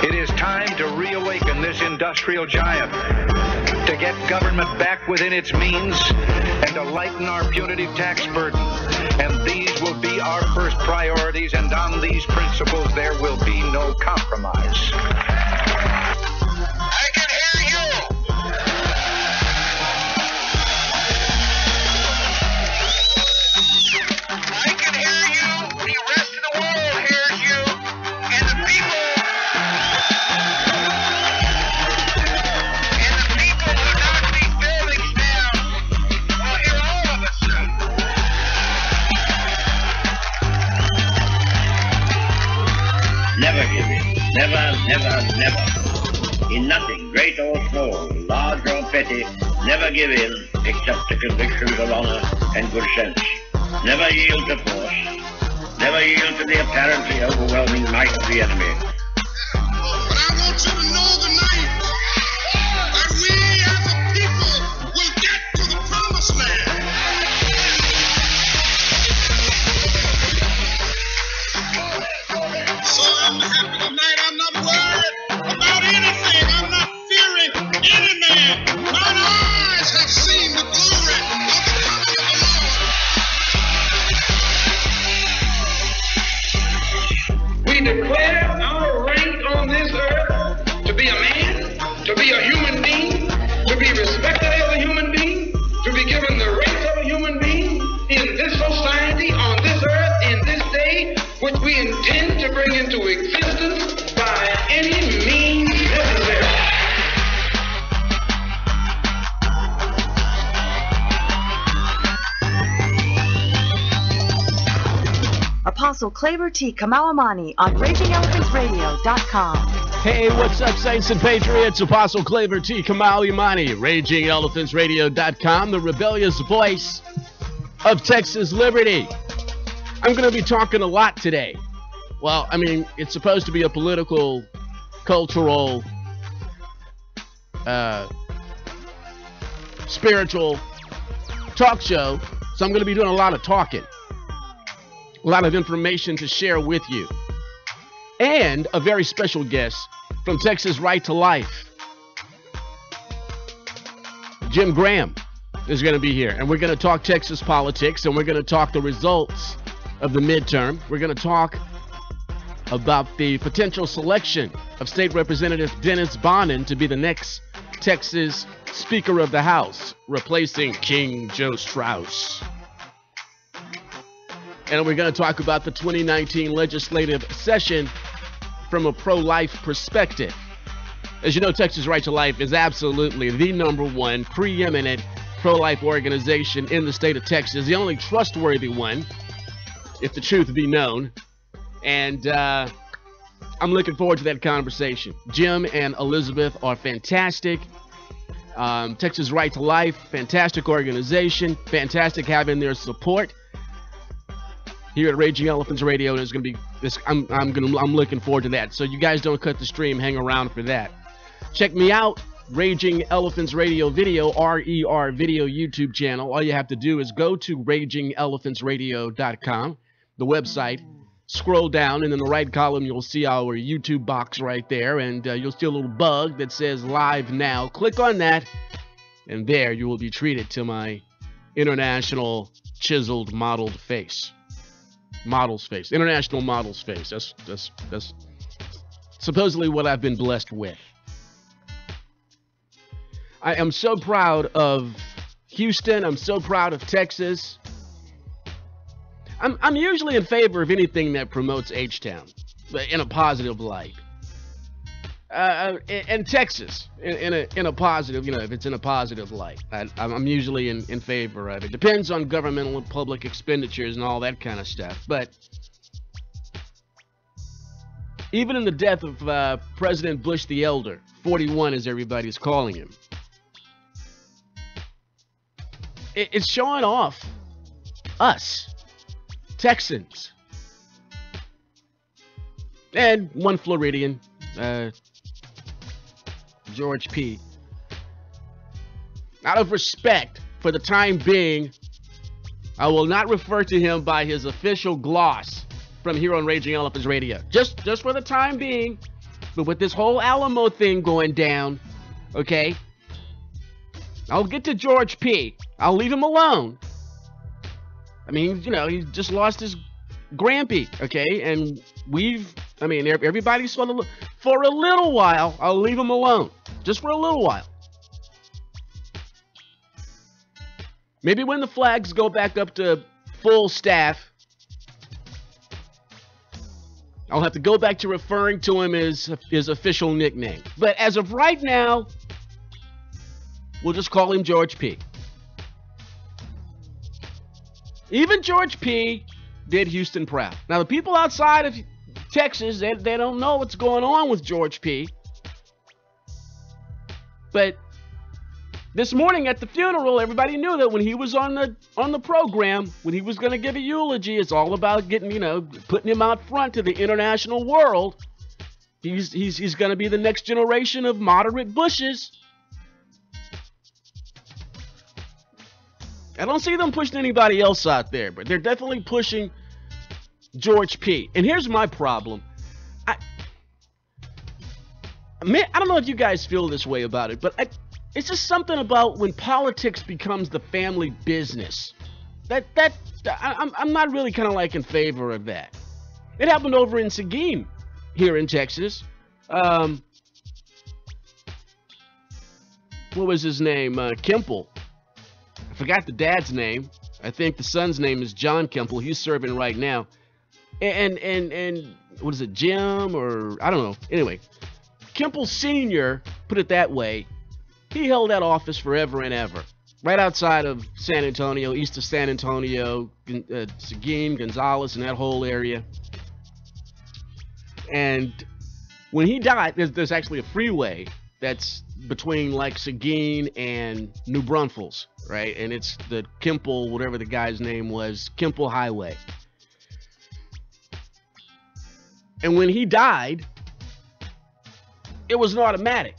It is time to reawaken this industrial giant, to get government back within its means, and to lighten our punitive tax burden. And these will be our first priorities, and on these principles there will be no compromise. I can hear you! I can hear you! The rest of the world hears you! And the people who knock these buildings down will hear all of us. Never give in. Never, never, never. In nothing, great or small, large or petty, never give in except to convictions of honor and good sense. Never yield to force. Never yield to the apparently overwhelming might of the enemy. But I want you to know tonight that we as a people will get to the promised land. So I'm happy tonight. I'm not worried about anything. I'm not fearing any man. Mine eyes have seen the glory of the coming of the Lord. We declare our right on this earth to be a man, to be a human being, to be respected as a human being, to be given the rights of a human being in this society, on this earth, in this day, which we intend to bring into existence by any means necessary. Apostle Claver T. Kamau-Imani on RagingElePhantsRadio.com. Hey, what's up, Saints and Patriots? Apostle Claver T. Kamau-Imani, RagingElePhantsRadio.com, the rebellious voice of Texas liberty. I'm going to be talking a lot today. Well, I mean, it's supposed to be a political, cultural, spiritual talk show, so I'm going to be doing a lot of talking. A lot of information to share with you. And a very special guest from Texas Right to Life. Jim Graham is going to be here. And we're going to talk Texas politics. And we're going to talk the results of the midterm. We're going to talk about the potential selection of State Representative Dennis Bonnen to be the next Texas Speaker of the House, replacing King Joe Straus. And we're going to talk about the 2019 legislative session from a pro-life perspective. As you know, Texas Right to Life is absolutely the #1 preeminent pro-life organization in the state of Texas, the only trustworthy one, if the truth be known. And I'm looking forward to that conversation. Jim and Elizabeth are fantastic. Texas Right to Life, fantastic organization, fantastic having their support here at Raging Elephants Radio, and it's going to be this. I'm looking forward to that. So you guys don't cut the stream. Hang around for that. Check me out, Raging Elephants Radio Video, RER Video YouTube channel. All you have to do is go to RagingElePhantsRadio.com, the website. Scroll down, and in the right column, you'll see our YouTube box right there, and you'll see a little bug that says Live Now. Click on that, and there you will be treated to my international chiseled modeled face. Model's face. International model's face. That's supposedly what I've been blessed with. I am so proud of Houston. I'm so proud of Texas. I'm usually in favor of anything that promotes H-Town in a positive light. And Texas in a positive, if it's in a positive light, I'm usually in favor of it. Depends on governmental and public expenditures and all that kind of stuff. But even in the death of President Bush the Elder, 41 as everybody's calling him, it's showing off us, Texans. And one Floridian, George P. Out of respect, for the time being, I will not refer to him by his official gloss from here on Raging Elephants Radio. Just for the time being, But with this whole Alamo thing going down, okay, I'll get to George P. I'll leave him alone. I mean, you know, he just lost his grampy, okay? And everybody's for a little while, I'll leave him alone. Just for a little while. Maybe when the flags go back up to full staff, I'll have to go back to referring to him as his official nickname. But as of right now, we'll just call him George P. Even George P. did Houston proud. Now, the people outside of Texas, they don't know what's going on with George P. But this morning at the funeral, everybody knew that when he was on the program, when he was going to give a eulogy, it's all about getting, you know, putting him out front to the international world. He's going to be the next generation of moderate Bushes. I don't see them pushing anybody else out there, but they're definitely pushing George P. And here's my problem. I don't know if you guys feel this way about it, but it's just something about when politics becomes the family business. I'm not really kind of like in favor of that. It happened over in Seguin here in Texas. What was his name? Kemple. I forgot the dad's name. I think the son's name is John Kemple. He's serving right now. And what is it, Jim, or I don't know. Anyway, Kemple Sr., put it that way, he held that office forever and ever. Right outside of San Antonio, east of San Antonio, Seguin, Gonzales, and that whole area. And when he died, there's actually a freeway that's between like Seguin and New Braunfels, right? And it's the Kemple, whatever the guy's name was, Kemple Highway. And when he died, it was an automatic.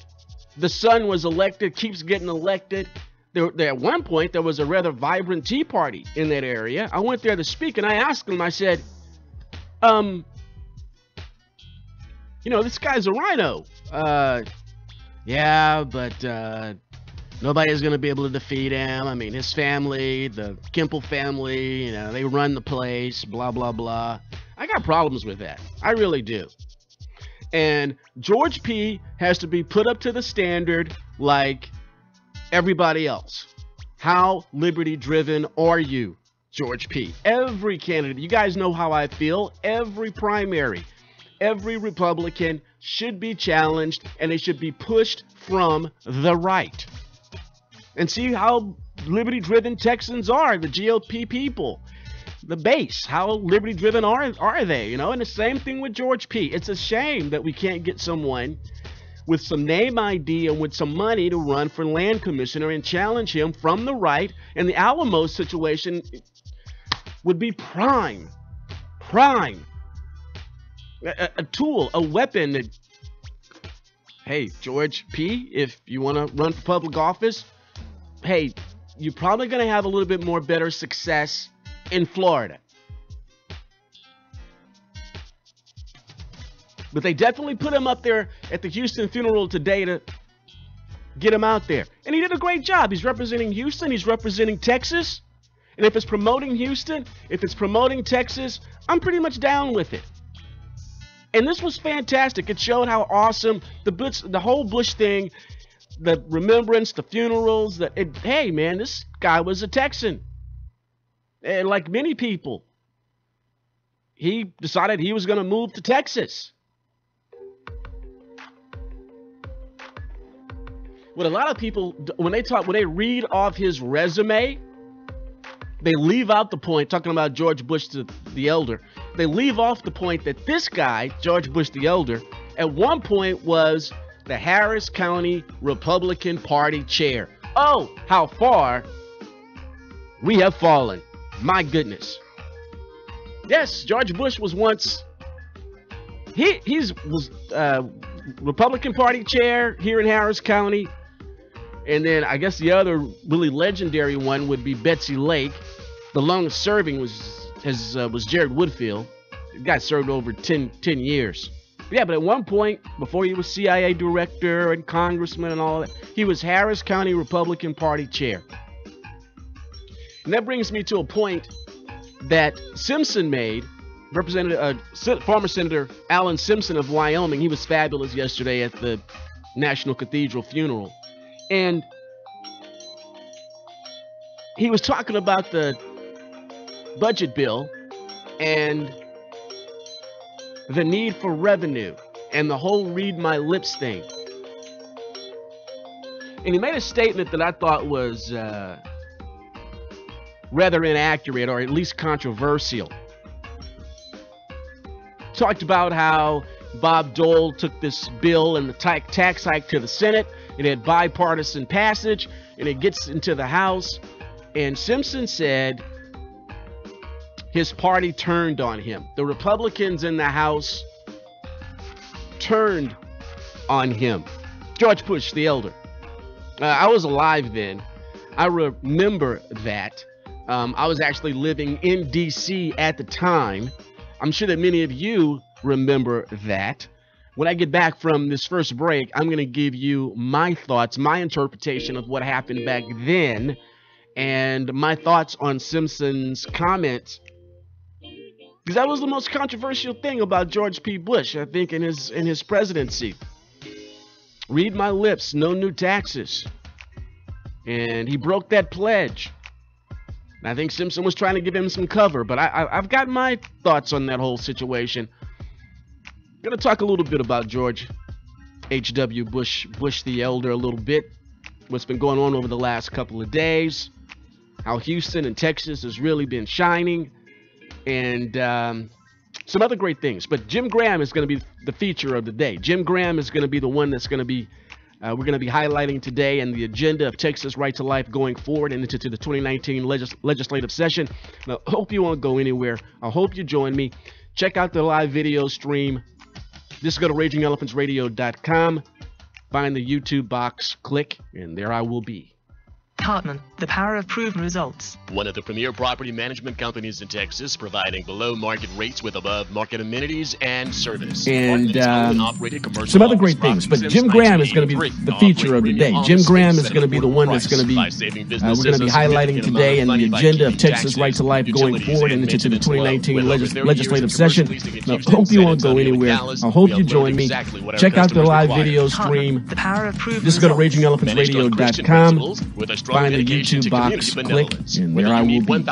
The son was elected, keeps getting elected. There, at one point, there was a rather vibrant Tea Party in that area. I went there to speak, and I asked him, I said, you know, this guy's a rhino. Yeah, but nobody's going to be able to defeat him. I mean, his family, the Kemple family, you know, they run the place, blah, blah, blah. I got problems with that. I really do. And George P. has to be put up to the standard like everybody else. How liberty-driven are you, George P.? Every candidate, you guys know how I feel. Every primary, every Republican should be challenged, and they should be pushed from the right. And see how liberty-driven Texans are, the GOP people. The base, how liberty-driven are they, you know? And the same thing with George P. It's a shame that we can't get someone with some name ID and with some money to run for land commissioner and challenge him from the right. And the Alamo situation would be prime, a tool, a weapon that, hey, George P., if you want to run for public office, hey, you're probably going to have a little bit more better success in Florida. But they definitely put him up there at the Houston funeral today to get him out there. And he did a great job. He's representing Houston. He's representing Texas. And if it's promoting Houston, if it's promoting Texas, I'm pretty much down with it. And this was fantastic. It showed how awesome the whole Bush thing, the remembrance, the funerals, hey, man, this guy was a Texan. And like many people, he decided he was going to move to Texas. What a lot of people, when they read off his resume, they leave out the point, talking about George Bush the Elder, they leave off the point that this guy, George Bush the Elder, at one point was the Harris County Republican Party chair. Oh, how far we have fallen. My goodness. Yes, George Bush was once, he was Republican Party chair here in Harris County. And then I guess the other really legendary one would be Betsy Lake. The longest serving was Jared Woodfield. The guy served over 10 years. Yeah, but at one point, before he was CIA director and congressman and all that, he was Harris County Republican Party chair. And that brings me to a point that Simpson made. Former Senator Alan Simpson of Wyoming. He was fabulous yesterday at the National Cathedral funeral. And he was talking about the budget bill and the need for revenue and the whole read my lips thing. And he made a statement that I thought was rather inaccurate, or at least controversial. Talked about how Bob Dole took this bill and the tax hike to the Senate. It had bipartisan passage, and it gets into the House. And Simpson said his party turned on him. The Republicans in the House turned on him. George Bush, the elder. I was alive then. I remember that. I was actually living in D.C. at the time. I'm sure that many of you remember that. When I get back from this first break, I'm going to give you my thoughts, my interpretation of what happened back then, and my thoughts on Simpson's comments. Because that was the most controversial thing about George P. Bush, I think, in his presidency. Read my lips, no new taxes. And he broke that pledge. I think Simpson was trying to give him some cover, but I've got my thoughts on that whole situation. I'm going to talk a little bit about George H.W. Bush the Elder a little bit. What's been going on over the last couple of days. How Houston and Texas has really been shining. And some other great things. But Jim Graham is going to be the feature of the day. Jim Graham is going to be the one that's going to be we're going to be highlighting today and the agenda of Texas Right to Life going forward and into the 2019 legislative session. Now, I hope you won't go anywhere. I hope you join me. Check out the live video stream. Just go to RagingElePhantsRadio.com. Find the YouTube box, click, and there I will be. Hartman, the power of proven results. One of the premier property management companies in Texas, providing below market rates with above market amenities and service. And some other great things. But Jim Graham is going to be the feature of the day. Jim Graham is going to be the one that's going to be, we're going to be highlighting today and the agenda of Texas Right to Life going forward and into the 2019 legislative session. Now, I hope you won't go anywhere. I hope you join me. Check out the live video stream. Just go to RagingElePhantsRadio.com. Find the YouTube box, click, and there I will be.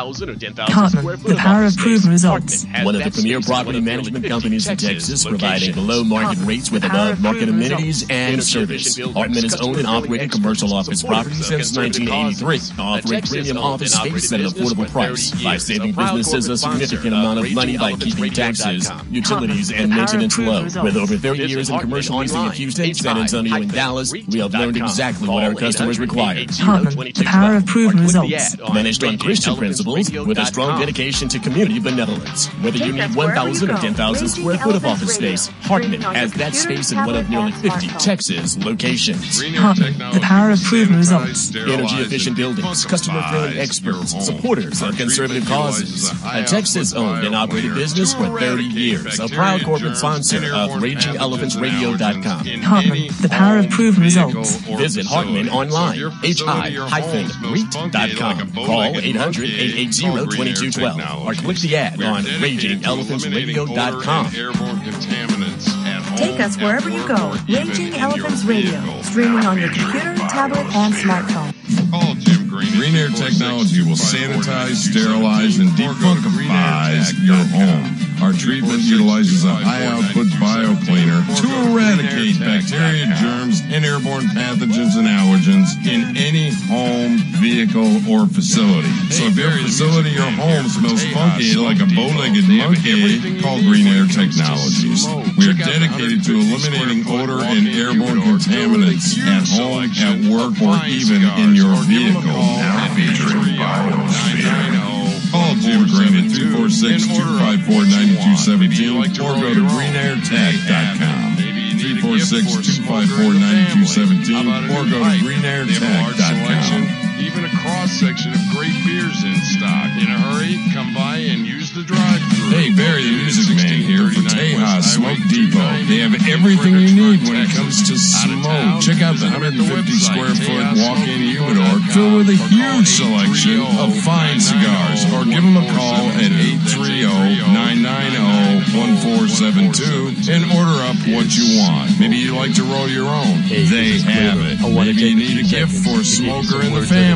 Hartman, the power of proven results. One of the premier property management companies in Texas, providing below market rates with above market amenities and service. Hartman has owned and operated commercial office properties since 1983, offering premium office space at an affordable price by saving businesses a significant amount of money by keeping taxes, utilities, and maintenance low. With over 30 years in commercial leasing in Houston, San Antonio, and Dallas, we have learned exactly what our customers require. Hartman, the power of proven results. Managed on Christian principles with a strong dedication to community benevolence. Whether you need 1,000 or 10,000 square foot of office space, Hartman has that space in one of nearly 50 Texas locations. Hartman, the power of proven results. Energy efficient buildings, customer friendly experts, supporters of conservative causes. A Texas owned and operated business for 30 years. A proud corporate sponsor of RagingElePhantsRadio.com. Hartman, the power of proven results. Visit Hartman online. HI-REIT.com. Call 800-880-2212 or click the ad on RagingElePhantsRadio.com. Take us wherever you go. Raging Elephants Radio, streaming on your computer, tablet, and smartphone. Call Jim Green. Green Air Technology will sanitize, sterilize, and defunctifies your home. Our treatment utilizes a high-output biocleaner to eradicate bacteria, germs, and airborne pathogens and allergens in any home, vehicle, or facility. So if your facility or home smells funky like a bow-legged monkey, call Green Air Technologies. We are dedicated to eliminating odor and airborne contaminants at home, at work, or even in your vehicle. Now featuring Biosphere. Call Jim Green at 246-254-9217 or go to greenairtech.com. 346-254-9217 or go to greenairtech.com. even a cross-section of great beers in stock. In a hurry, come by and use the drive-thru. Hey, Barry the Music Man here for Tejas Smoke Depot. They have everything you need when it comes to smoke. Check out the 150-square-foot walk-in humidor filled with a huge selection of fine cigars. Or give them a call at 830-990-1472 and order up what you want. Maybe you like to roll your own. They have it. Maybe you need a gift for a smoker in the family.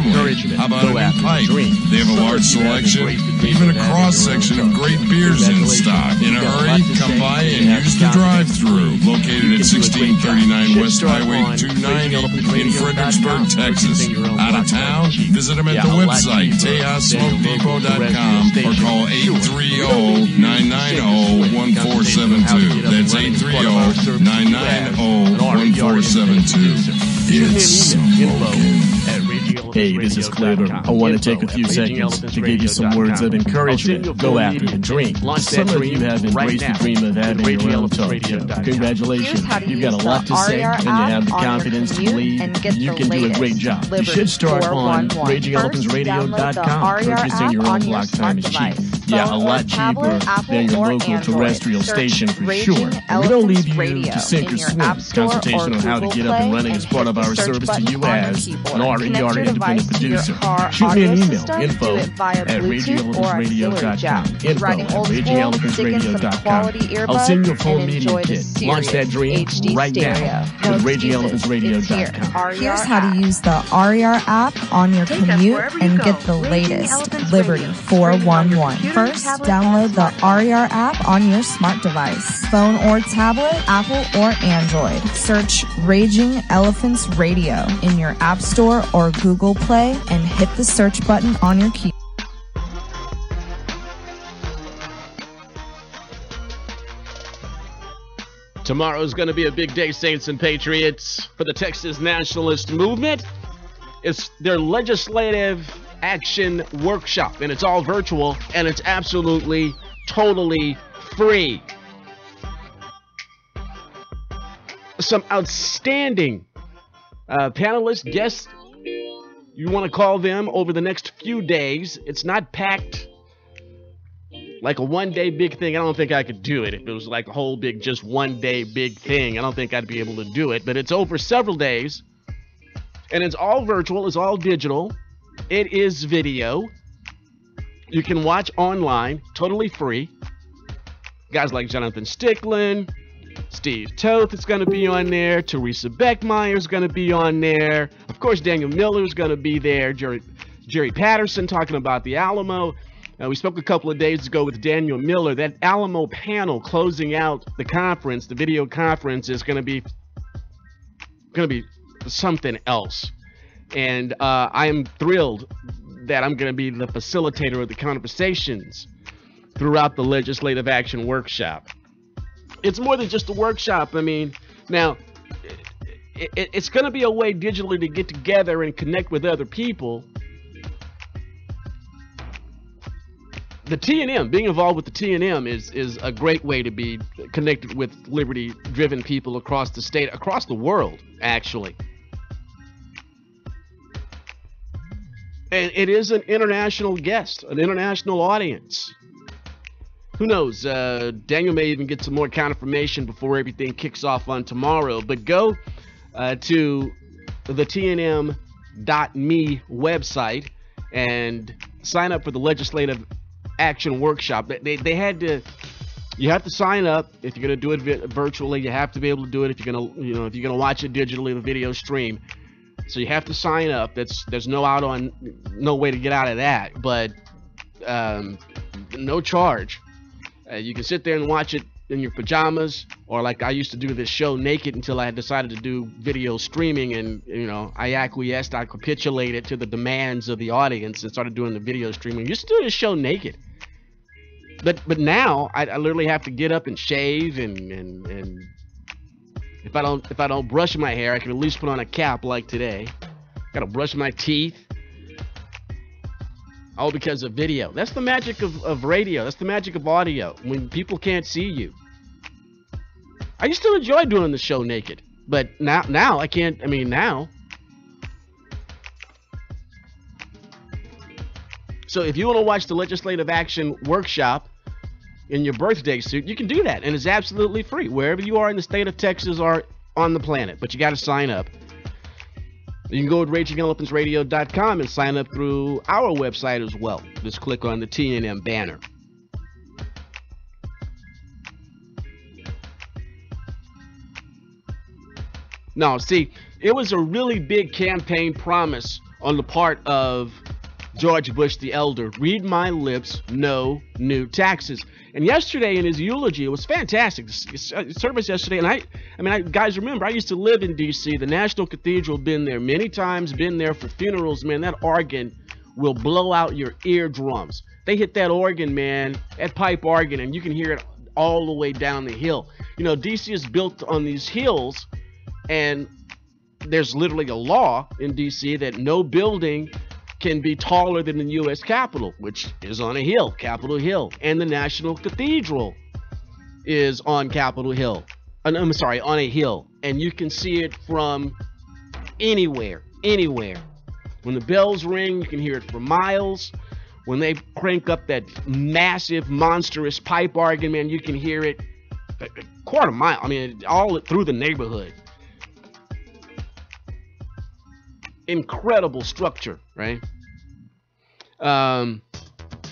How about a new pipe? They have a large selection, even a cross-section of great beers in stock. In a hurry, come by and use the drive-thru. Located at 1639 West Highway 290 in Fredericksburg, Texas. Out of town? Visit them at the website, TejasSmokeDepot.com, or call 830-990-1472. That's 830-990-1472. It's smoking. Hey, this is Claver. I want to take a few seconds to give you some words of encouragement. Go after the dream. Some of you have embraced the dream of having your own talk show. Congratulations. You've got a lot to say, and you have the confidence to believe you can do a great job. You should start on RagingElephantRadio.com, purchasing your own block time is cheap. Yeah, a lot cheaper than your local terrestrial station for sure. And we don't leave you to sink or swim. Consultation on how to get up and running is part of our service to you as an RER independent producer. Shoot me an email, info@RagingElephantRadio.com. Info@RagingElephantRadio.com. I'll send you a phone media kit. Launch that dream right now with RagingElephantRadio.com. Here's how to use the RER app on your commute and get the latest Liberty 411. First, download the RER app on your smart device, phone or tablet, Apple or Android. Search Raging Elephants Radio in your App Store or Google Play and hit the search button on your keyboard. Tomorrow's going to be a big day, Saints and Patriots, for the Texas Nationalist Movement. It's their legislative action workshop, and it's all virtual, and it's absolutely, totally free. Some outstanding panelists, guests, you want to call them over the next few days. It's not packed like a one-day big thing. I don't think I could do it. If it was like a whole big, just one-day big thing, I don't think I'd be able to do it. But it's over several days, and it's all virtual. It's all digital. It is video. You can watch online, totally free. Guys like Jonathan Stickland, Steve Toth is going to be on there. Teresa Beckmeyer is going to be on there. Of course, Daniel Miller is going to be there. Jerry Patterson talking about the Alamo. We spoke a couple of days ago with Daniel Miller. That Alamo panel closing out the conference, the video conference, is going to be something else. And I am thrilled that I'm going to be the facilitator of the conversations throughout the Legislative Action Workshop. It's more than just a workshop. I mean, now, it's going to be a way digitally to get together and connect with other people. The TNM, being involved with the TNM is a great way to be connected with liberty-driven people across the state, across the world, actually. And it is an international guest, an international audience. Who knows? Daniel may even get some more confirmation before everything kicks off on tomorrow. But go to the TNM.me website and sign up for the Legislative Action Workshop. They had to. You have to sign up if you're going to do it virtually. You have to be able to do it if you're going to, if you're going to watch it digitally, the video stream. So you have to sign up. There's no way to get out of that. But no charge. You can sit there and watch it in your pajamas, or like I used to do this show naked until I had decided to do video streaming, and I acquiesced, I capitulated to the demands of the audience and started doing the video streaming. I used to do this show naked, but now I literally have to get up and shave, and if I don't brush my hair, I can at least put on a cap like today. Gotta brush my teeth. All because of video. That's the magic of radio. That's the magic of audio. When people can't see you. I used to enjoy doing the show naked, but now I can't. I mean, now So if you want to watch the legislative action workshop in your birthday suit, you can do that, and it's absolutely free wherever you are in the state of Texas or on the planet. But you got to sign up. You can go to RagingElePhantsRadio.com and sign up through our website as well. Just click on the TNM banner. No, see, it was a really big campaign promise on the part of George Bush the Elder. Read my lips, no new taxes. And yesterday in his eulogy, it was fantastic. The service yesterday, and I guys, remember, I used to live in D.C. The National Cathedral, been there many times, been there for funerals. Man, that organ will blow out your eardrums. They hit that organ, man, that pipe organ, and you can hear it all the way down the hill. You know, D.C. is built on these hills, and there's literally a law in D.C. that no building can be taller than the U.S. Capitol, which is on a hill, Capitol Hill, and the National Cathedral is on Capitol Hill. I'm sorry, on a hill, and you can see it from anywhere. When the bells ring, you can hear it for miles. When they crank up that massive, monstrous pipe organ, man, you can hear it a quarter mile. I mean, all through the neighborhood. Incredible structure, right?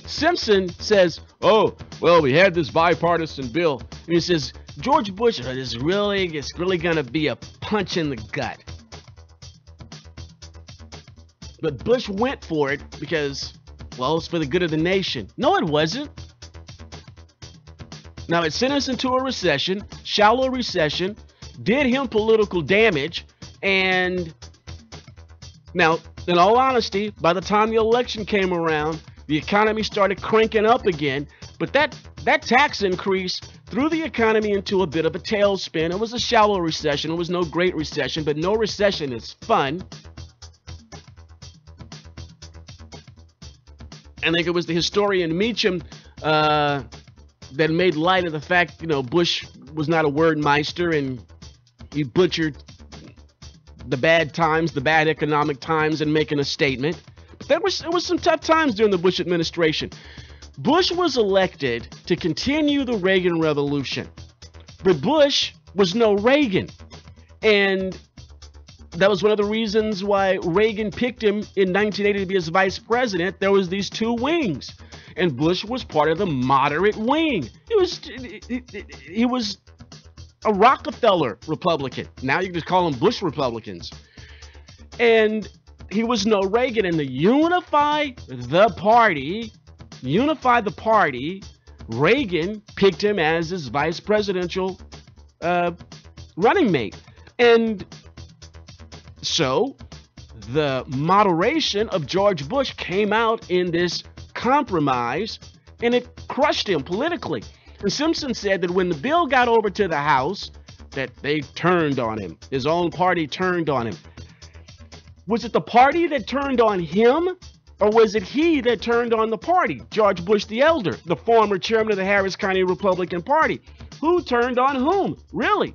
Simpson says, oh, well, we had this bipartisan bill. And he says, George Bush, it's really going to be a punch in the gut. But Bush went for it because, well, it's for the good of the nation. No, it wasn't. Now, it sent us into a recession, shallow recession, did him political damage, and now, in all honesty, by the time the election came around, the economy started cranking up again, but that tax increase threw the economy into a bit of a tailspin. It was a shallow recession. It was no great recession, but no recession is fun. I think it was the historian Meacham that made light of the fact, you know, Bush was not a word meister, and he butchered the bad times, the bad economic times, and making a statement. But it was some tough times during the Bush administration. Bush was elected to continue the Reagan Revolution, but Bush was no Reagan, and that was one of the reasons why Reagan picked him in 1980 to be his vice president. There was these two wings, and Bush was part of the moderate wing. He was a Rockefeller Republican. Now you can just call them Bush Republicans. And he was no Reagan. And to unify the party, Reagan picked him as his vice presidential running mate. And so the moderation of George Bush came out in this compromise, and it crushed him politically. And Simpson said that when the bill got over to the House, that they turned on him. His own party turned on him. Was it the party that turned on him, or was it he that turned on the party? George Bush the Elder, the former chairman of the Harris County Republican Party. Who turned on whom? Really?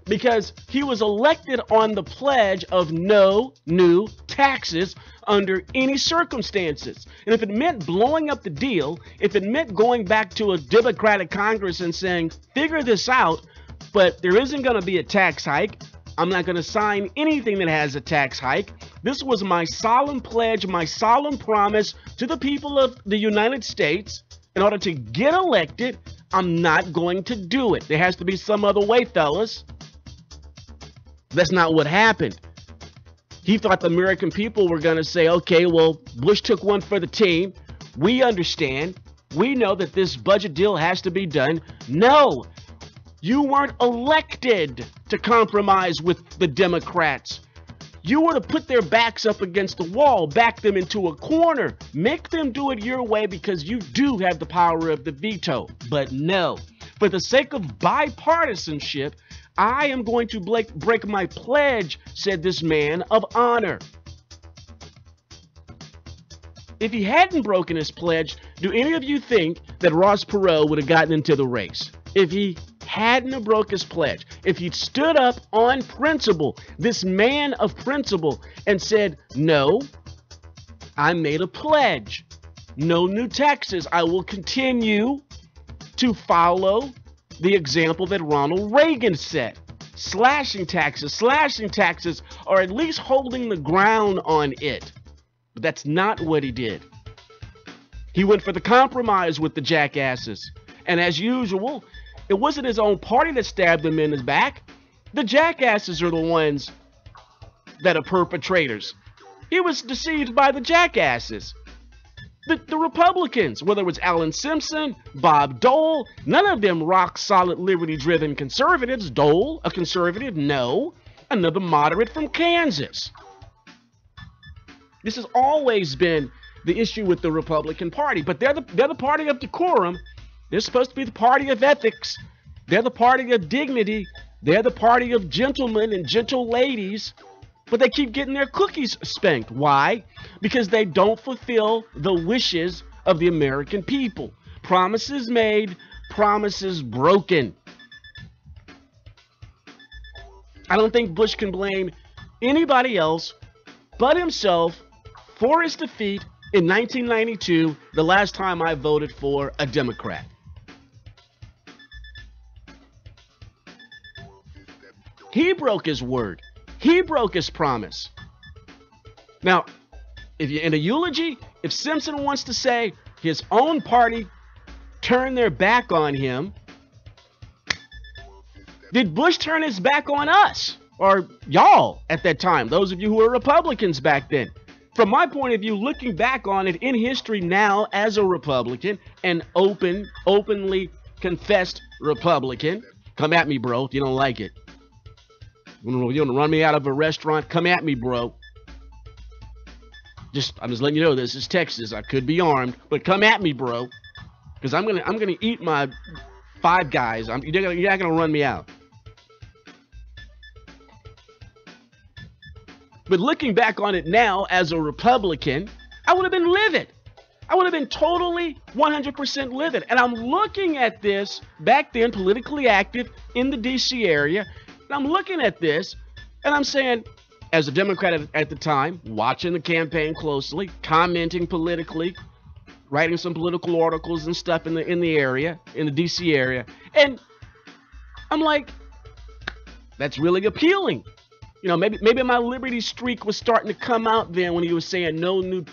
Because he was elected on the pledge of no new taxes under any circumstances. And if it meant blowing up the deal, if it meant going back to a Democratic Congress and saying, figure this out, but there isn't going to be a tax hike, I'm not going to sign anything that has a tax hike. This was my solemn pledge, my solemn promise to the people of the United States. In order to get elected, I'm not going to do it. There has to be some other way, fellas. That's not what happened. He thought the American people were going to say, okay, well, Bush took one for the team. We understand. We know that this budget deal has to be done. No, you weren't elected to compromise with the Democrats. You were to put their backs up against the wall, back them into a corner, make them do it your way because you do have the power of the veto. But no, for the sake of bipartisanship, I am going to break my pledge, said this man of honor. If he hadn't broken his pledge, do any of you think that Ross Perot would have gotten into the race? If he hadn't broke his pledge, if he'd stood up on principle, this man of principle, and said, no, I made a pledge. No new taxes. I will continue to follow the example that Ronald Reagan set. Slashing taxes, or at least holding the ground on it. But that's not what he did. He went for the compromise with the jackasses. And as usual, it wasn't his own party that stabbed him in his back. The jackasses are the ones that are perpetrators. He was deceived by the jackasses. The Republicans, whether it was Alan Simpson, Bob Dole, none of them rock-solid, liberty-driven conservatives. Dole, a conservative? No. Another moderate from Kansas. This has always been the issue with the Republican Party, but they're the party of decorum. They're supposed to be the party of ethics. They're the party of dignity. They're the party of gentlemen and gentle ladies. But they keep getting their cookies spanked. Why? Because they don't fulfill the wishes of the American people. Promises made, promises broken. I don't think Bush can blame anybody else but himself for his defeat in 1992, the last time I voted for a Democrat. He broke his word. He broke his promise. Now, if you're in a eulogy, if Simpson wants to say his own party turned their back on him, did Bush turn his back on us? Or y'all at that time, those of you who were Republicans back then? From my point of view, looking back on it in history now as a Republican, an openly confessed Republican, come at me, bro, if you don't like it. You want to run me out of a restaurant? Come at me, bro. I'm just letting you know this is Texas. I could be armed, but come at me, bro. Because I'm gonna eat my Five Guys. You're not gonna run me out. But looking back on it now as a Republican, I would have been livid. I would have been totally 100% livid. And I'm looking at this back then, politically active in the D.C. area. And I'm looking at this and I'm saying, as a Democrat at the time, watching the campaign closely, commenting politically, writing some political articles and stuff in the area, in the D.C. area. And I'm like, that's really appealing. You know, maybe my liberty streak was starting to come out then when he was saying no new,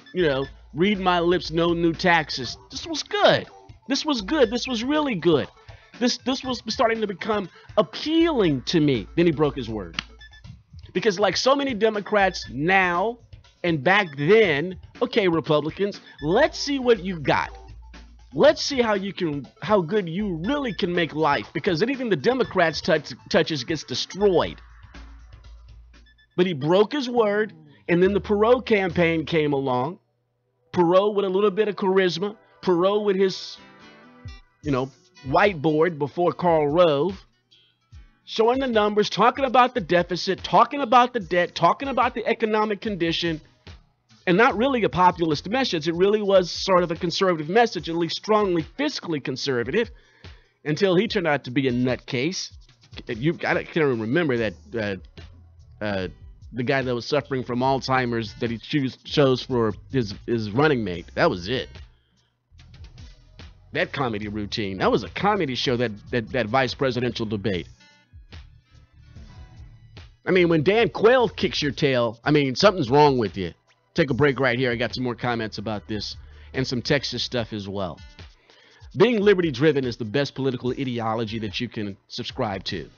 read my lips, no new taxes. This was good. This was good. This was really good. This was starting to become appealing to me. Then he broke his word. Because like so many Democrats now and back then, okay, Republicans, let's see what you got. Let's see how good you really can make life. Because anything the Democrats touches gets destroyed. But he broke his word, and then the Perot campaign came along. Perot with a little bit of charisma. Perot with his, whiteboard before Karl Rove, showing the numbers, talking about the deficit, talking about the debt, talking about the economic condition, and not really a populist message. It really was sort of a conservative message, at least strongly fiscally conservative, until he turned out to be a nutcase. I can't even remember that the guy that was suffering from Alzheimer's that he chose for his running mate. That was it. That comedy routine. That was a comedy show, that vice presidential debate. I mean, when Dan Quayle kicks your tail, something's wrong with you. Take a break right here. I got some more comments about this and some Texas stuff as well. Being liberty-driven is the best political ideology that you can subscribe to.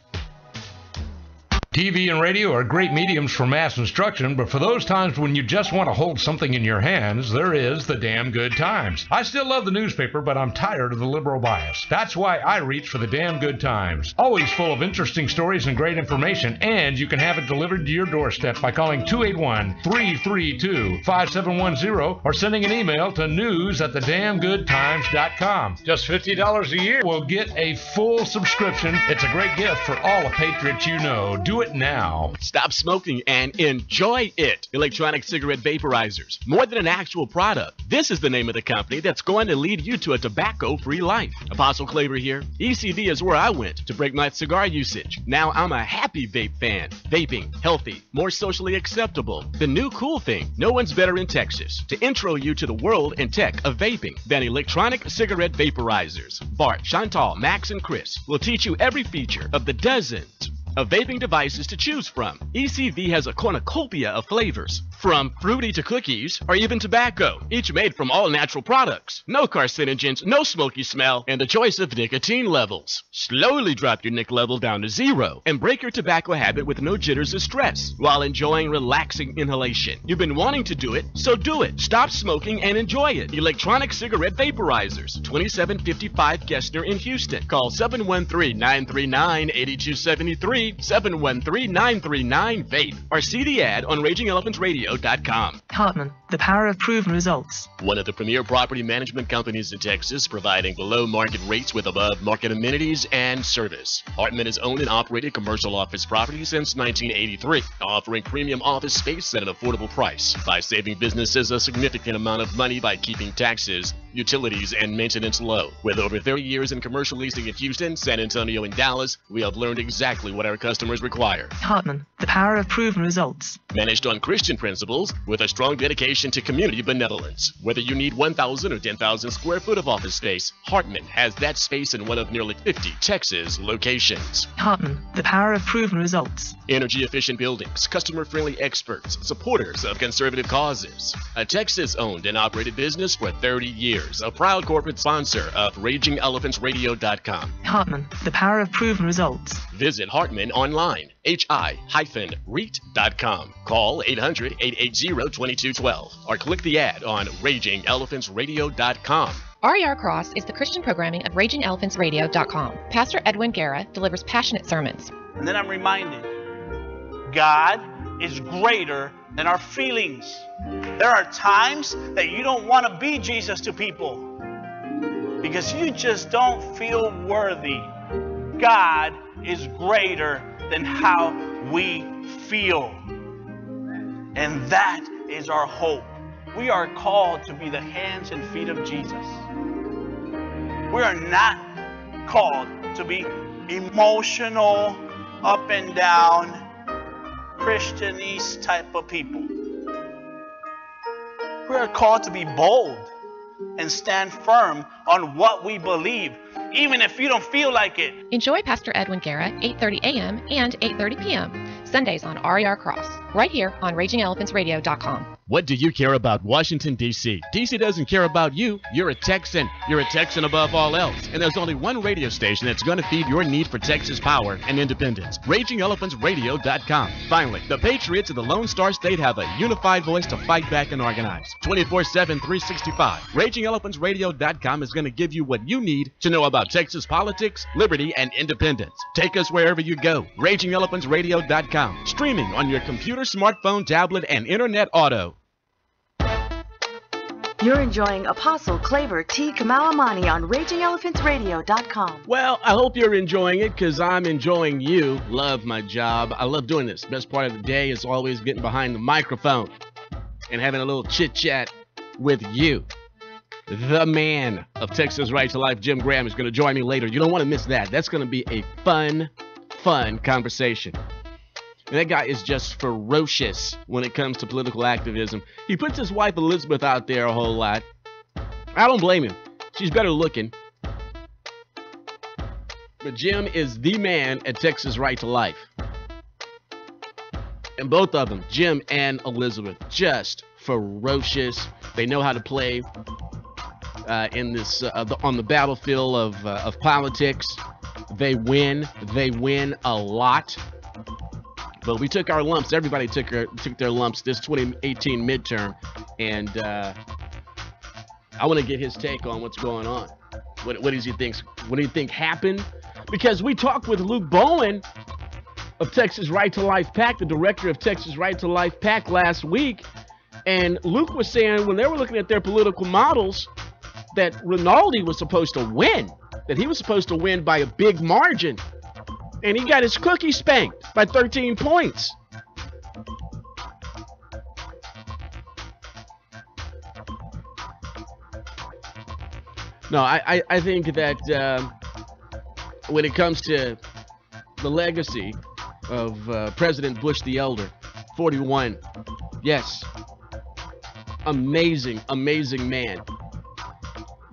TV and radio are great mediums for mass instruction, but for those times when you just want to hold something in your hands, there is the Damn Good Times. I still love the newspaper, but I'm tired of the liberal bias. That's why I reach for the Damn Good Times. Always full of interesting stories and great information, and you can have it delivered to your doorstep by calling 281-332-5710 or sending an email to news@thedamngoodtimes.com. Just $50 a year will get a full subscription. It's a great gift for all the patriots you know. Do it it now. Stop smoking and enjoy it. Electronic cigarette vaporizers. More than an actual product. This is the name of the company that's going to lead you to a tobacco-free life. Apostle Claver here. ECV is where I went to break my cigar usage. Now I'm a happy vape fan. Vaping, healthy, more socially acceptable. The new cool thing. No one's better in Texas to intro you to the world and tech of vaping than electronic cigarette vaporizers. Bart, Chantal, Max, and Chris will teach you every feature of the dozens of vaping devices to choose from. ECV has a cornucopia of flavors, from fruity to cookies or even tobacco, each made from all natural products. No carcinogens, no smoky smell, and a choice of nicotine levels. Slowly drop your nic level down to 0 and break your tobacco habit with no jitters or stress while enjoying relaxing inhalation. You've been wanting to do it, so do it. Stop smoking and enjoy it. Electronic cigarette vaporizers, 2755 Gessner in Houston. Call 713-939-8273, 713-939-VAPE, or see the ad on RagingElephantRadio.com. Hartman, the power of proven results. One of the premier property management companies in Texas, providing below-market rates with above-market amenities and service. Hartman has owned and operated commercial office properties since 1983, offering premium office space at an affordable price by saving businesses a significant amount of money by keeping taxes, utilities, and maintenance low. With over 30 years in commercial leasing in Houston, San Antonio, and Dallas, we have learned exactly what our customers require. Hartman, the power of proven results. Managed on Christian principles with a strong dedication to community benevolence. Whether you need 1,000 or 10,000 square foot of office space, Hartman has that space in one of nearly 50 Texas locations. Hartman, the power of proven results. Energy efficient buildings, customer friendly experts, supporters of conservative causes. A Texas owned and operated business for 30 years. A proud corporate sponsor of RagingElephantRadio.com. Hartman, the power of proven results. Visit Hartman online, hi-REIT.com. Call 800-880-2212 or click the ad on RagingElephantRadio.com. RER Cross is the Christian programming of RagingElephantRadio.com. Pastor Edwin Guerra delivers passionate sermons. And then I'm reminded, God is greater than our feelings. There are times that you don't want to be Jesus to people because you just don't feel worthy. God is greater than how we feel. And that is our hope. We are called to be the hands and feet of Jesus. We are not called to be emotional, up and down, Christianese type of people. We are called to be bold and stand firm on what we believe, even if you don't feel like it. Enjoy Pastor Edwin Guerra, 8:30 a.m. and 8:30 p.m. Sundays on RER Cross, right here on RagingElephantRadio.com. What do you care about Washington, D.C.? D.C. doesn't care about you. You're a Texan. You're a Texan above all else. And there's only one radio station that's going to feed your need for Texas power and independence. RagingElephantRadio.com. Finally, the Patriots of the Lone Star State have a unified voice to fight back and organize. 24/7, 365. RagingElephantRadio.com is going to give you what you need to know about Texas politics, liberty, and independence. Take us wherever you go. RagingElephantRadio.com. Streaming on your computer, smartphone, tablet, and internet auto. You're enjoying Apostle Claver T. Kamau-Imani on RagingElephantRadio.com. Well, I hope you're enjoying it because I'm enjoying you. Love my job. I love doing this. Best part of the day is always getting behind the microphone and having a little chit-chat with you. The man of Texas Right to Life, Jim Graham, is going to join me later. You don't want to miss that. That's going to be a fun conversation. And that guy is just ferocious when it comes to political activism. He puts his wife Elizabeth out there a whole lot. I don't blame him. She's better looking. But Jim is the man at Texas Right to Life. And both of them, Jim and Elizabeth, just ferocious. They know how to play in this on the battlefield of politics. They win a lot. But we took our lumps. Everybody took their lumps this 2018 midterm, and I want to get his take on what's going on. What does he think? What do you think happened? Because we talked with Luke Bowen of Texas Right to Life PAC, the director of Texas Right to Life PAC, last week, and Luke was saying when they were looking at their political models that Rinaldi was supposed to win, that he was supposed to win by a big margin. And he got his cookie spanked by 13 points. No, I think that when it comes to the legacy of President Bush the Elder, 41, yes, amazing man.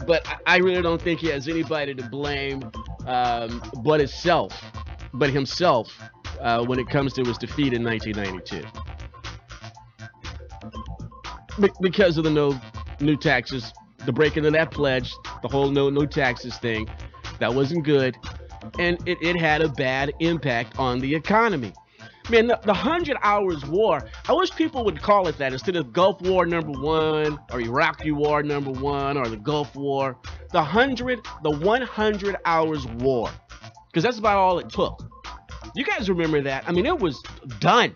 But I really don't think he has anybody to blame but himself when it comes to his defeat in 1992. Because of the no new taxes, the breaking of that pledge, the whole no taxes thing, that wasn't good. And it had a bad impact on the economy. Man, the 100 Hours War, I wish people would call it that instead of Gulf War #1 or Iraqi War #1 or the Gulf War. The 100 Hours War, because that's about all it took. You guys remember that? I mean, it was done.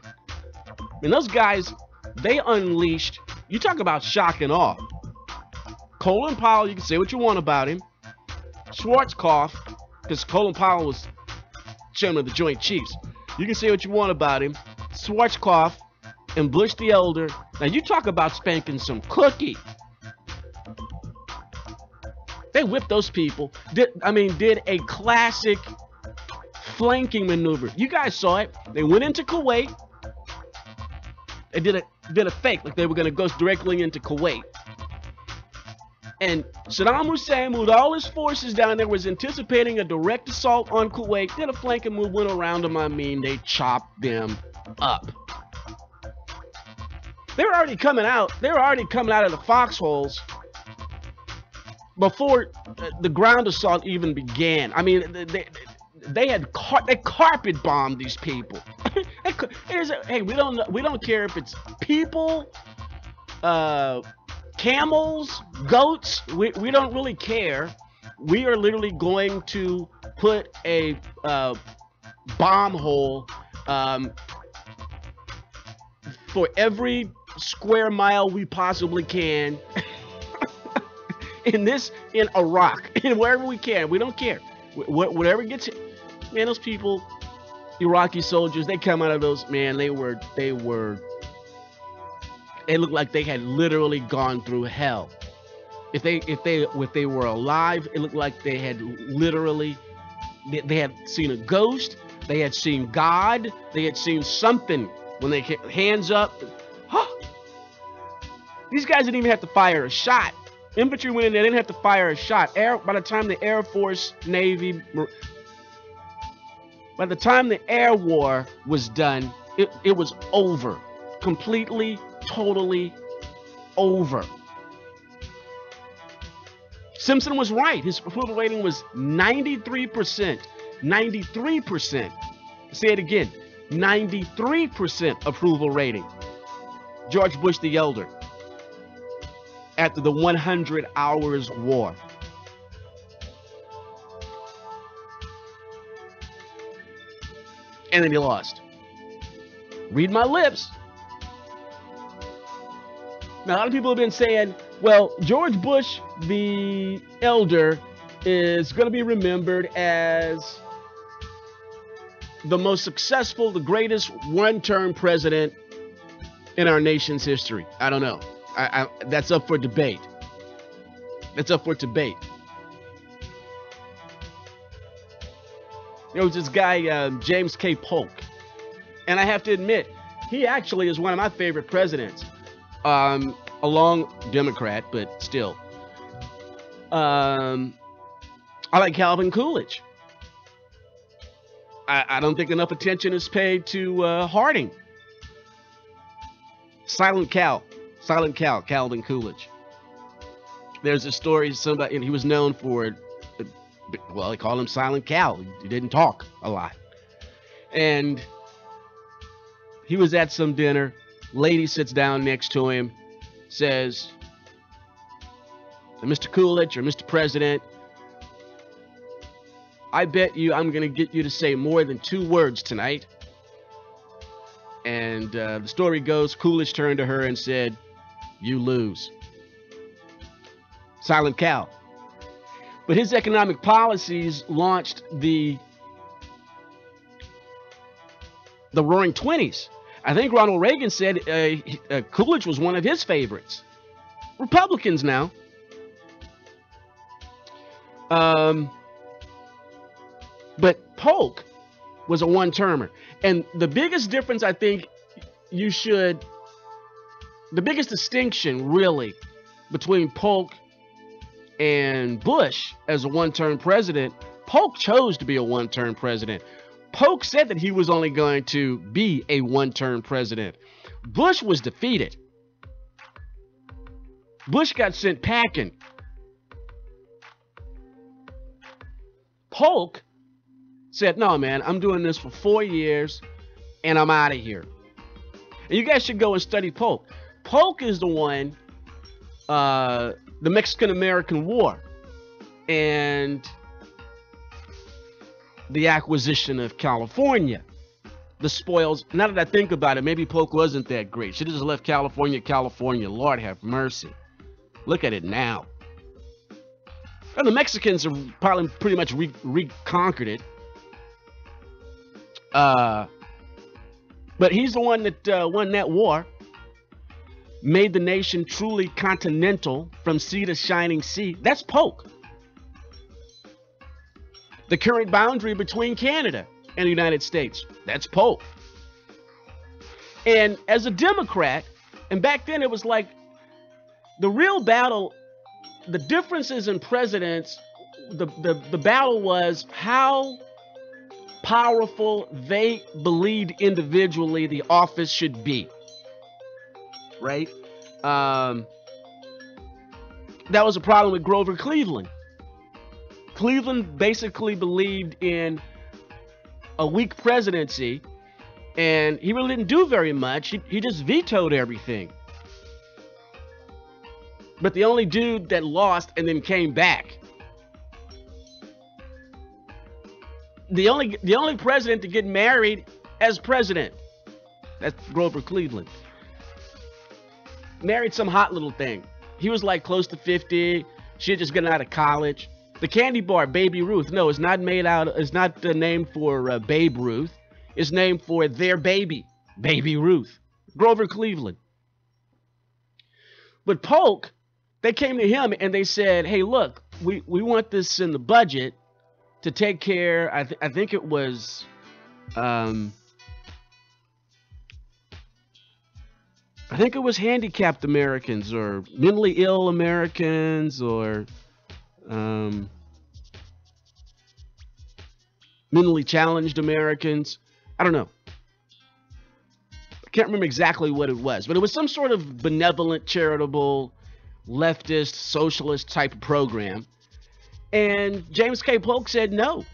I mean, those guys, they unleashed, you talk about shock and awe. Colin Powell, you can say what you want about him. Schwarzkopf, because Colin Powell was chairman of the Joint Chiefs. You can say what you want about him. Schwarzkopf and Bush the Elder. Now, you talk about spanking some cookie. They whipped those people. Did a classic flanking maneuver. You guys saw it. They went into Kuwait. They did a fake, like they were going to go directly into Kuwait. And Saddam Hussein moved all his forces down there, was anticipating a direct assault on Kuwait, did a flanking move, went around them. I mean, they chopped them up. They were already coming out. They were already coming out of the foxholes before the ground assault even began. I mean, they carpet bombed these people. Hey, we don't care if it's people, camels, goats, we don't really care. We are literally going to put a bomb hole for every square mile we possibly can in Iraq, and wherever we can. We don't care. Whatever gets hit. Man, those people, Iraqi soldiers, they come out of those, man, they looked like they had literally gone through hell. If they were alive, it looked like they had literally, they had seen a ghost, they had seen God, they had seen something when they hit hands up. These guys didn't even have to fire a shot. Infantry went in there, they didn't have to fire a shot. By the time the Air Force, Navy, by the time the air war was done, it was over. Completely, totally over. Simpson was right. His approval rating was 93%. 93%. Say it again. 93% approval rating. George Bush the Elder. After the 100 Hours War. And then he lost. Read my lips. Now, a lot of people have been saying, well, George Bush the Elder is going to be remembered as the most successful, the greatest one-term president in our nation's history. I don't know. That's up for debate. That's up for debate. There was this guy, James K. Polk. And I have to admit, he actually is one of my favorite presidents. Along Democrat, but still. I like Calvin Coolidge. I don't think enough attention is paid to Harding. Silent Cal, Calvin Coolidge. There's a story, somebody, and he was known for, well, they call him Silent Cal. He didn't talk a lot. And he was at some dinner. Lady sits down next to him, says, Mr. Coolidge or Mr. President, I bet you I'm going to get you to say more than 2 words tonight. And the story goes, Coolidge turned to her and said, you lose. Silent Cal. But his economic policies launched the the Roaring Twenties. I think Ronald Reagan said Coolidge was one of his favorites. Republicans now. But Polk was a one-termer. And the biggest difference, I think, the biggest distinction, really, between Polk and Bush as a one-term president, Polk chose to be a one-term president. Polk said that he was only going to be a one-term president. Bush was defeated. Bush got sent packing. Polk said, no, man, I'm doing this for 4 years and I'm out of here. And you guys should go and study Polk. Polk is the one, the Mexican-American War and the acquisition of California, the spoils. Now that I think about it, maybe Polk wasn't that great. Should have just left California. Lord have mercy. Look at it now. And the Mexicans have probably pretty much reconquered it. But he's the one that won that war, made the nation truly continental from sea to shining sea. That's Polk. The current boundary between Canada and the United States. That's Polk. And as a Democrat, and back then it was like the real battle, the differences in presidents, the battle was how powerful they believed individually the office should be. Right? That was a problem with Grover Cleveland. Cleveland basically believed in a weak presidency, and he really didn't do very much. He just vetoed everything. But the only dude that lost and then came back, the only president to get married as president, that's Grover Cleveland. Married some hot little thing. He was like close to 50. She had just gotten out of college. The candy bar, Baby Ruth. No, it's not made out. It's not named for Babe Ruth. It's named for their baby, Baby Ruth. Grover Cleveland. But Polk, they came to him and they said, "Hey, look, we want this in the budget to take care." I think it was. I think it was handicapped Americans or mentally ill Americans or mentally challenged Americans. I don't know. I can't remember exactly what it was, but it was some sort of benevolent, charitable, leftist, socialist type of program. And James K. Polk said, "No,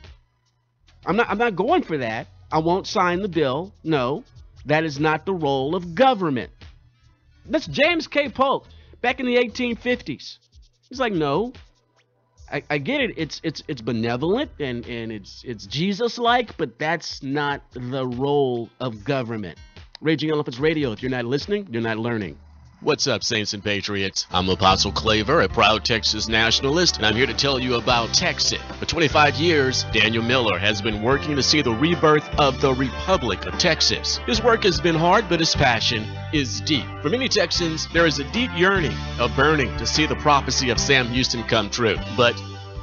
I'm not going for that. I won't sign the bill. No, that is not the role of government." That's James K. Polk back in the 1850s. He's like, "No, I get it. It's benevolent and it's Jesus-like, but that's not the role of government." Raging Elephants Radio. If you're not listening, you're not learning. What's up, Saints and Patriots? I'm Apostle Claver, a proud Texas nationalist, and I'm here to tell you about Texit. For 25 years, Daniel Miller has been working to see the rebirth of the Republic of Texas. His work has been hard, but his passion is deep. For many Texans, there is a deep yearning, a burning to see the prophecy of Sam Houston come true. But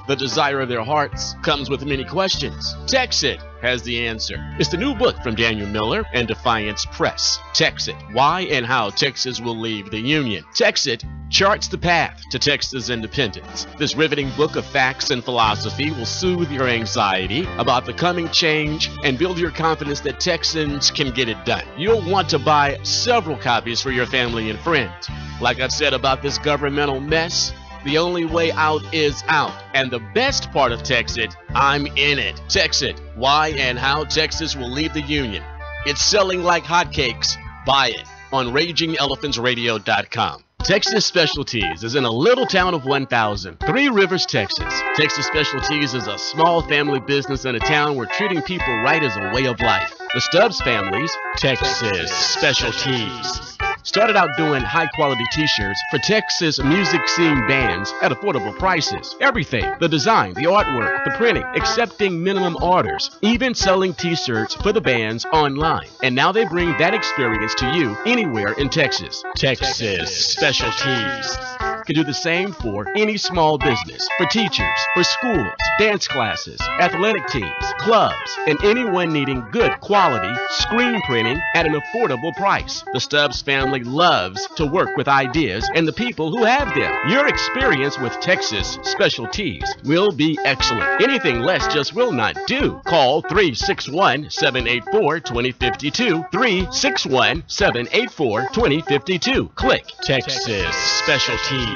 the desire of their hearts comes with many questions. Texit has the answer. It's the new book from Daniel Miller and Defiance Press. Texit, Why and How Texas Will Leave the Union. Texit charts the path to Texas independence. This riveting book of facts and philosophy will soothe your anxiety about the coming change and build your confidence that Texans can get it done. You'll want to buy several copies for your family and friends. Like I've said about this governmental mess, the only way out is out. And the best part of Texit, I'm in it. Texit, Why and How Texas Will Leave the Union. It's selling like hotcakes. Buy it on RagingElePhantsRadio.com. Texas Specialties is in a little town of 1,000, 3 Rivers, Texas. Texas Specialties is a small family business in a town where treating people right is a way of life. The Stubbs family's Texas Specialties. started out doing high-quality t-shirts for Texas music scene bands at affordable prices. Everything, the design, the artwork, the printing, accepting minimum orders, even selling t-shirts for the bands online. And now they bring that experience to you anywhere in Texas. Texas Specialties can do the same for any small business, for teachers, for schools, dance classes, athletic teams, clubs, and anyone needing good quality screen printing at an affordable price. The Stubbs family loves to work with ideas and the people who have them. Your experience with Texas Specialties will be excellent. Anything less just will not do. Call 361-784-2052, 361-784-2052. Click Texas Specialties.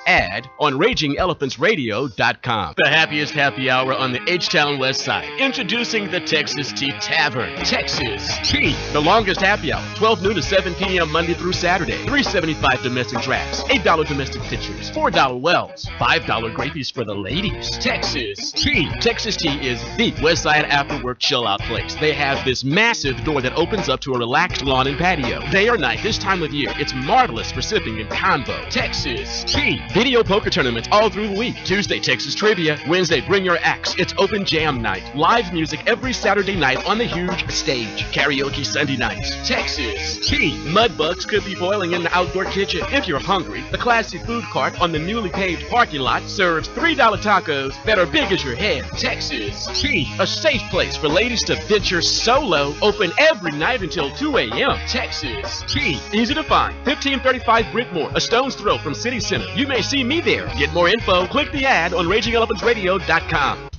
Ad on RagingElePhantsRadio.com. The happiest happy hour on the H-Town West Side. Introducing the Texas Tea Tavern. Texas Tea. The longest happy hour. 12 noon to 7 p.m. Monday through Saturday. $3.75 domestic drafts. $8 domestic pitchers. $4 wells. $5 grapies for the ladies. Texas Tea. Texas Tea is the West Side after work chill out place. They have this massive door that opens up to a relaxed lawn and patio. Day or night, this time of year, it's marvelous for sipping and convo. Texas Tea. Video poker tournaments all through the week. Tuesday, Texas Trivia. Wednesday, Bring Your Axe. It's open jam night. Live music every Saturday night on the huge stage. Karaoke Sunday nights. Texas Tea. Mudbugs could be boiling in the outdoor kitchen. If you're hungry, the classy food cart on the newly paved parking lot serves $3 tacos that are big as your head. Texas Tea. A safe place for ladies to venture solo. Open every night until 2 a.m. Texas Tea. Easy to find. 1535 Brickmore, a stone's throw from City Center. You may see me there. Get more info, click the ad on RagingElePhantsRadio.com.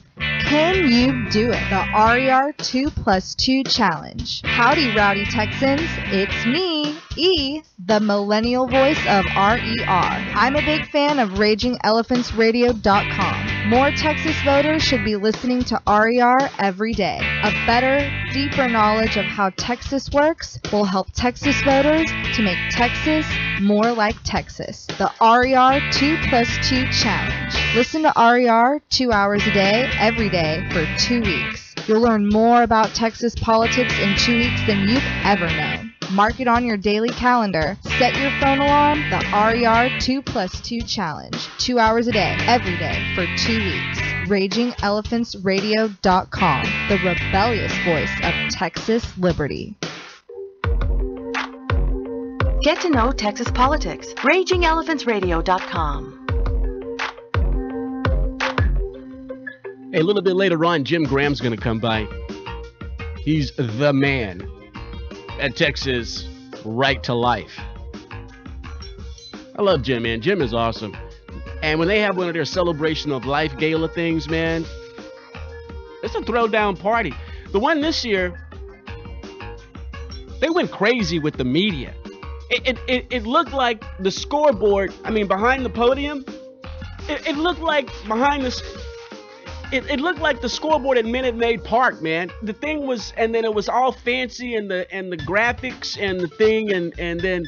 Can you do it? The RER 2+2 Challenge. Howdy, rowdy Texans. It's me, E, the millennial voice of RER. I'm a big fan of RagingElePhantsRadio.com. More Texas voters should be listening to RER every day. A better, deeper knowledge of how Texas works will help Texas voters to make Texas more like Texas. The RER 2+2 Challenge. Listen to RER 2 hours a day, every day, for 2 weeks. You'll learn more about Texas politics in 2 weeks than you've ever known. Mark it on your daily calendar. Set your phone alarm. The RER 2+2 Challenge. 2 hours a day, every day, for 2 weeks. RagingElePhantsRadio.com. The rebellious voice of Texas liberty. Get to know Texas politics. RagingElePhantsRadio.com. Hey, a little bit later on, Jim Graham's going to come by. He's the man at Texas Right to Life. I love Jim, man. Jim is awesome. And when they have one of their celebration of life gala things, man, it's a throwdown party. The one this year, they went crazy with the media. It looked like the scoreboard, behind the podium, it looked like behind the... It looked like the scoreboard at Minute Maid Park, man. The thing was, and then it was all fancy and the graphics and the thing, and then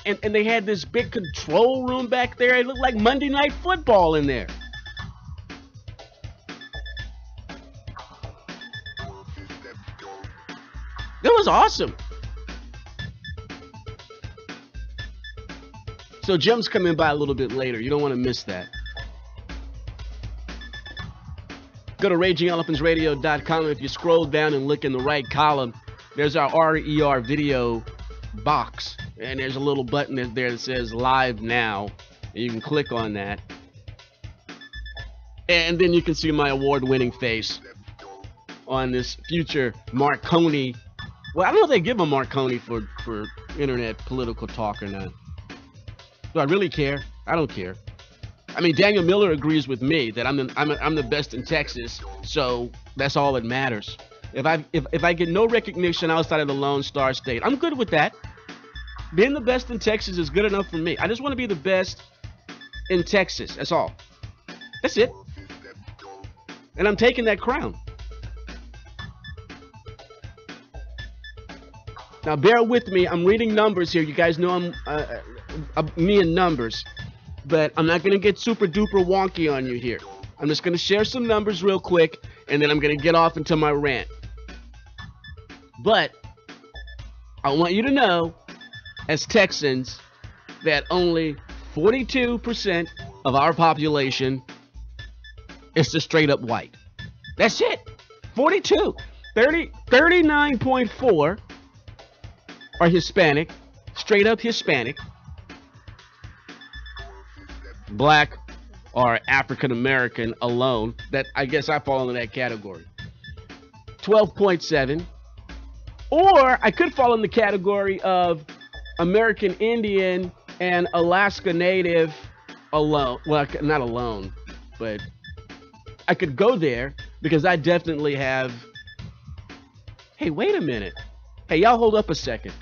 they had this big control room back there. It looked like Monday Night Football in there. It was awesome. So Jim's coming by a little bit later. You don't want to miss that. Go to RagingElePhantsRadio.com. If you scroll down and look in the right column, there's our RER video box. And there's a little button there that says Live Now. And you can click on that. And then you can see my award-winning face on this future Marconi. Well, I don't know if they give him Marconi for internet political talk or not. Do I really care? I don't care. Daniel Miller agrees with me that I'm the best in Texas, so that's all that matters. If I get no recognition outside of the Lone Star State, I'm good with that. Being the best in Texas is good enough for me. I just want to be the best in Texas. That's all. That's it. And I'm taking that crown. Now bear with me. I'm reading numbers here. You guys know I'm me and numbers. But I'm not going to get super duper wonky on you here. I'm just going to share some numbers real quick, and then I'm going to get off into my rant. But I want you to know, as Texans that only 42% of our population is just straight up white. That's it. 42. 39.4 are Hispanic, straight up Hispanic. Black or African American alone. That I guess I fall into that category. 12.7. Or I could fall in the category of American Indian and Alaska Native alone. Well, not alone, but I could go there because I definitely have. Hey, wait a minute. Hey, y'all hold up a second.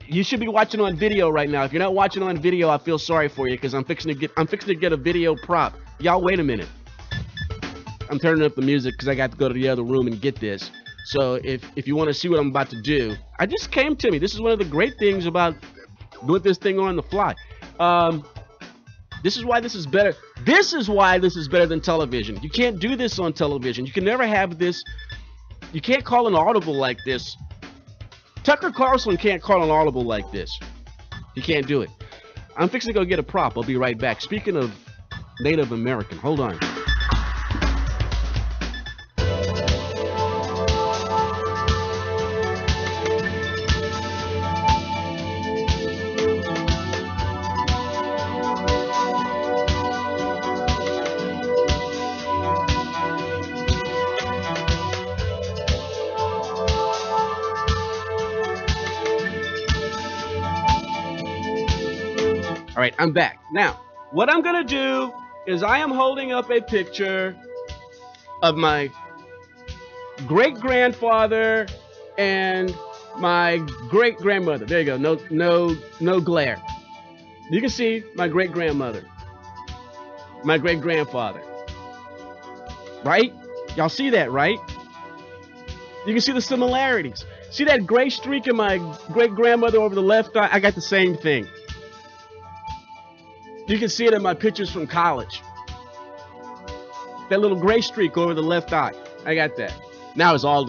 You should be watching on video right now. If you're not watching on video, I feel sorry for you because I'm fixing to get a video prop. Y'all wait a minute. I'm turning up the music because I got to go to the other room and get this. So if you want to see what I'm about to do, I just came to me. This is one of the great things about doing this thing on the fly. This is why this is better. This is why this is better than television. You can't do this on television. You can never have this. You can't call an audible like this. Tucker Carlson can't call an audible like this. He can't do it. I'm fixing to go get a prop. I'll be right back. Speaking of Native American, hold on. All right, I'm back. Now, what I'm going to do is I am holding up a picture of my great-grandfather and my great-grandmother. There you go. No glare. You can see my great-grandmother, my great-grandfather. Right? Y'all see that, right? You can see the similarities. See that gray streak in my great-grandmother over the left eye? I got the same thing. You can see it in my pictures from college. That little gray streak over the left eye. I got that. Now it's all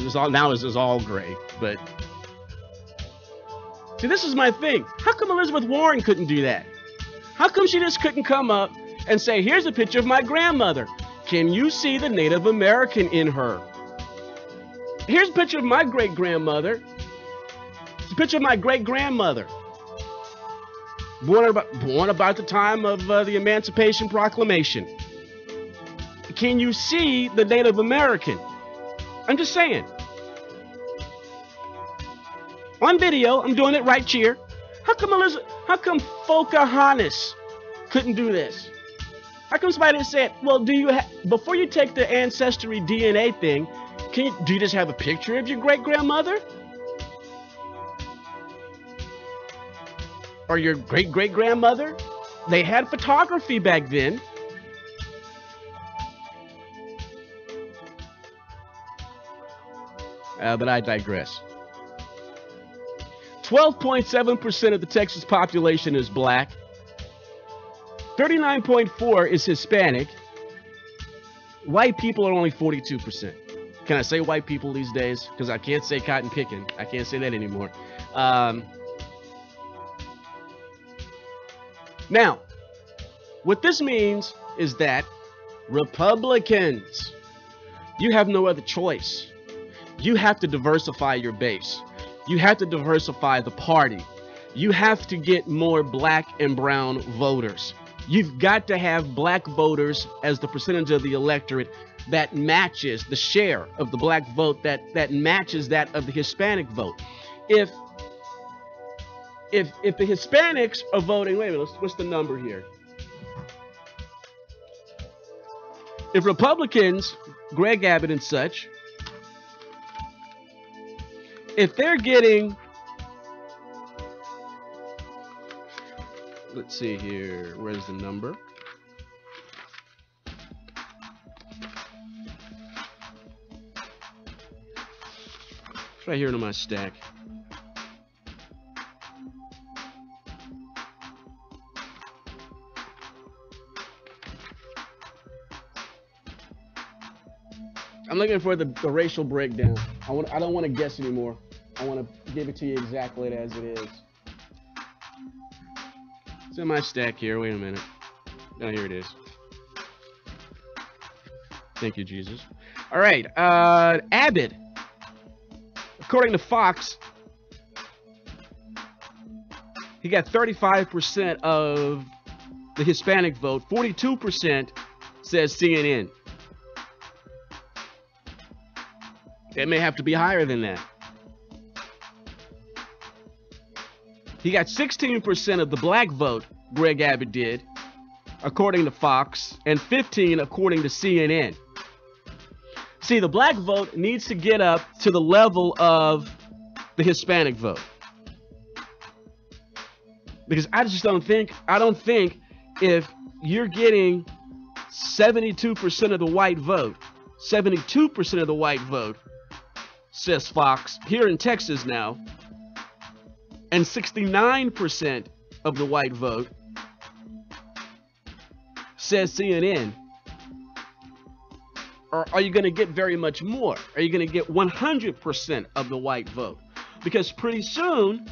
gray. But see, this is my thing. How come Elizabeth Warren couldn't do that? How come she just couldn't come up and say, here's a picture of my grandmother. Can you see the Native American in her? Here's a picture of my great-grandmother. It's a picture of my great-grandmother. Born about the time of the Emancipation Proclamation. Can you see the Native American? I'm just saying. On video, I'm doing it right here. How come Pocahontas couldn't do this? How come somebody said, well, before you take the ancestry DNA thing, do you just have a picture of your great-grandmother? Or your great-great-grandmother? They had photography back then. But I digress. 12.7% of the Texas population is black. 39.4% is Hispanic. White people are only 42%. Can I say white people these days? Because I can't say cotton picking. I can't say that anymore. Now, what this means is that Republicans, you have no other choice. You have to diversify your base. You have to diversify the party. You have to get more black and brown voters. You've got to have black voters as the percentage of the electorate that matches the share of the black vote that matches that of the Hispanic vote. If the Hispanics are voting, wait a minute, what's the number here? If Republicans, Greg Abbott and such, if they're getting, let's see here, where's the number? It's right here in my stack. I'm looking for the racial breakdown. I don't want to guess anymore. I want to give it to you exactly as it is. It's in my stack here. Wait a minute. Oh, here it is. Thank you, Jesus. All right. Abbott. According to Fox, he got 35% of the Hispanic vote. 42% says CNN. It may have to be higher than that. He got 16% of the black vote, Greg Abbott did, according to Fox, and 15% according to CNN. See, the black vote needs to get up to the level of the Hispanic vote. Because I don't think if you're getting 72% of the white vote, 72% of the white vote, says Fox, here in Texas now, and 69% of the white vote, says CNN, or are you going to get very much more? Are you going to get 100% of the white vote? Because pretty soon,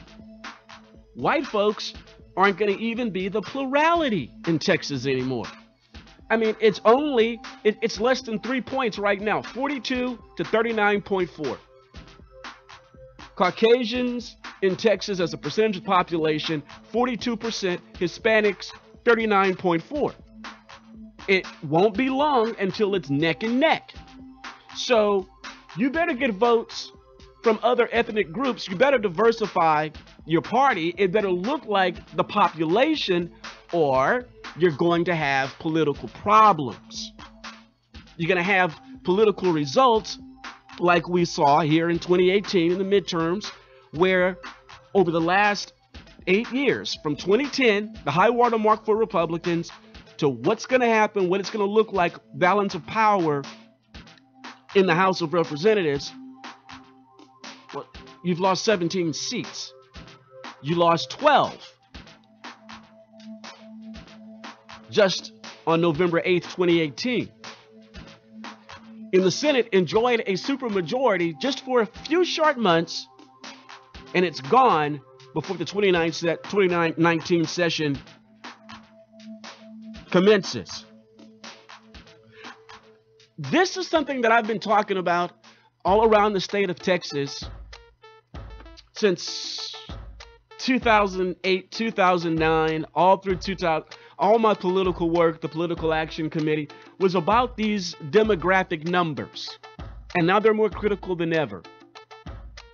white folks aren't going to even be the plurality in Texas anymore. I mean, it's less than 3 points right now, 42 to 39.4. Caucasians in Texas as a percentage of population, 42%, Hispanics, 39.4. It won't be long until it's neck and neck. So you better get votes from other ethnic groups. You better diversify your party. It better look like the population, or you're going to have political problems. You're going to have political results like we saw here in 2018 in the midterms, where over the last 8 years, from 2010, the high water mark for Republicans, to what's going to happen, what it's going to look like, balance of power in the House of Representatives, well, you've lost 17 seats. You lost 12 just on November 8th, 2018. In the Senate, enjoyed a supermajority just for a few short months, and it's gone before the 2019 session commences. This is something that I've been talking about all around the state of Texas since 2008, 2009, all through 2000. All my political work, the Political Action Committee, was about these demographic numbers. And now they're more critical than ever.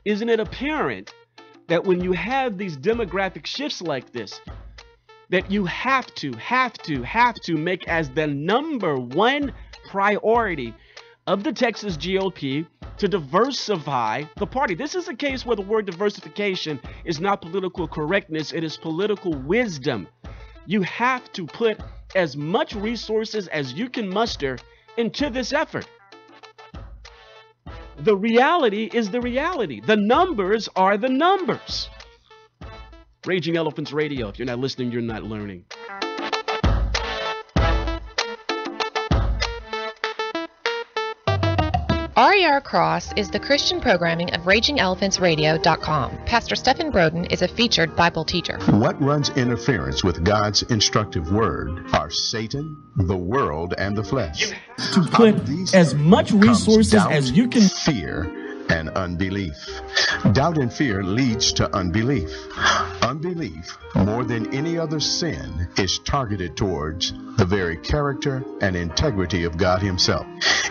Isn't it apparent that when you have these demographic shifts like this, that you have to make as the number one priority of the Texas GOP to diversify the party? This is a case where the word diversification is not political correctness, it is political wisdom. You have to put as much resources as you can muster into this effort. The reality is the reality. The numbers are the numbers. Raging Elephants Radio. If you're not listening, you're not learning. RER Cross is the Christian programming of RagingElephantsRadio.com. Pastor Stephen Broden is a featured Bible teacher. What runs interference with God's instructive word are Satan, the world, and the flesh. To put as much resources as you can. Fear and unbelief. Doubt and fear leads to unbelief. Unbelief, more than any other sin, is targeted towards the very character and integrity of God Himself.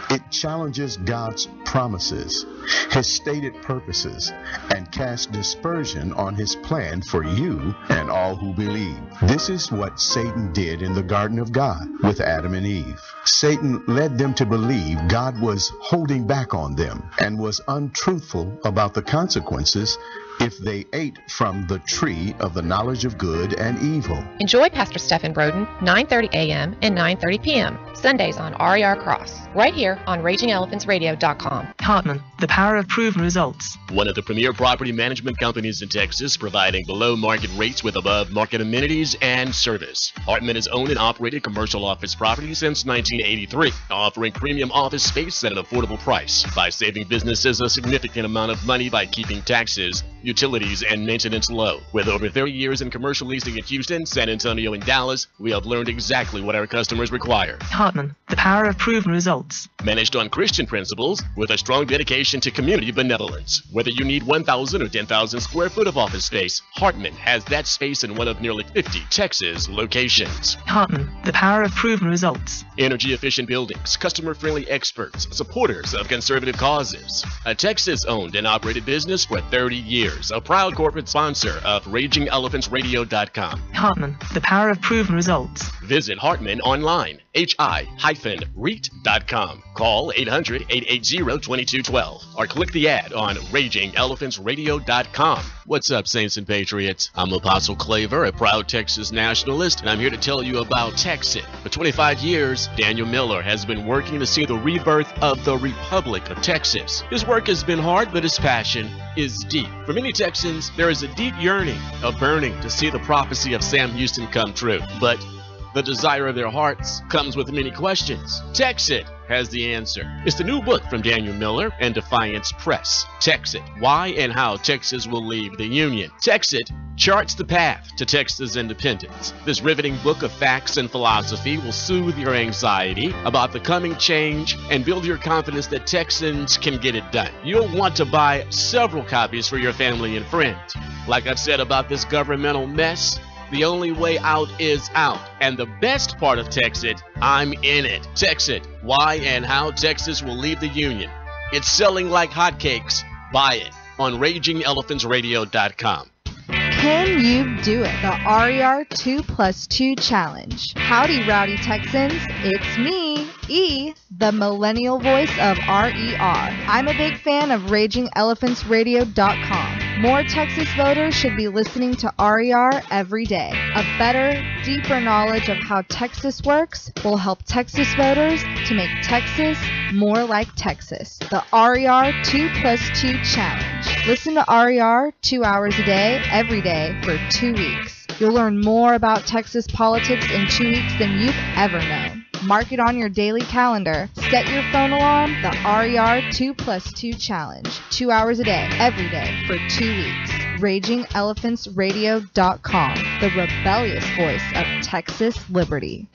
It challenges God's promises, His stated purposes, and casts dispersion on His plan for you and all who believe. This is what Satan did in the Garden of God with Adam and Eve. Satan led them to believe God was holding back on them and was untruthful about the consequences if they ate from the tree of the knowledge of good and evil. Enjoy Pastor Stephen Broden, 9:30 a.m. and 9:30 p.m. Sundays on RER Cross, right here on RagingElephantsRadio.com. Hartman, the power of proven results. One of the premier property management companies in Texas, providing below-market rates with above-market amenities and service. Hartman has owned and operated commercial office properties since 1983, offering premium office space at an affordable price. By saving businesses a significant amount of money by keeping taxes, utilities and maintenance low. With over 30 years in commercial leasing in Houston, San Antonio, and Dallas, we have learned exactly what our customers require. Hartman, the power of proven results. Managed on Christian principles with a strong dedication to community benevolence. Whether you need 1,000 or 10,000 square foot of office space, Hartman has that space in one of nearly 50 Texas locations. Hartman, the power of proven results. Energy efficient buildings, customer-friendly experts, supporters of conservative causes. A Texas-owned and operated business for 30 years. A proud corporate sponsor of RagingElephantRadio.com. Hartman, the power of proven results. Visit Hartman online, hi-REIT.com. Call 800-880-2212 or click the ad on RagingElephantRadio.com. What's up, Saints and Patriots? I'm Apostle Claver, a proud Texas nationalist, and I'm here to tell you about Texit. For 25 years, Daniel Miller has been working to see the rebirth of the Republic of Texas. His work has been hard, but his passion is deep. For many Texans, there is a deep yearning, a burning to see the prophecy of Sam Houston come true. But the desire of their hearts comes with many questions. Texit has the answer. It's the new book from Daniel Miller and Defiance Press. Texit, Why and How Texas Will Leave the Union. Texit charts the path to Texas independence. This riveting book of facts and philosophy will soothe your anxiety about the coming change and build your confidence that Texans can get it done. You'll want to buy several copies for your family and friends. Like I've said about this governmental mess, the only way out is out. And the best part of Texit, I'm in it. Texit, Why and How Texas Will Leave the Union. It's selling like hotcakes. Buy it on RagingElephantRadio.com. Can you do it? The RER 2+2 Challenge. Howdy, rowdy Texans. It's me, E, the millennial voice of RER. I'm a big fan of RagingElephantRadio.com. More Texas voters should be listening to RER every day. A better, deeper knowledge of how Texas works will help Texas voters to make Texas more like Texas. The RER 2+2 Challenge. Listen to RER 2 hours a day, every day, for 2 weeks. You'll learn more about Texas politics in 2 weeks than you've ever known. Mark it on your daily calendar. Set your phone alarm. The RER 2+2 Challenge. 2 hours a day, every day, for 2 weeks. RagingElephantRadio.com. The rebellious voice of Texas liberty.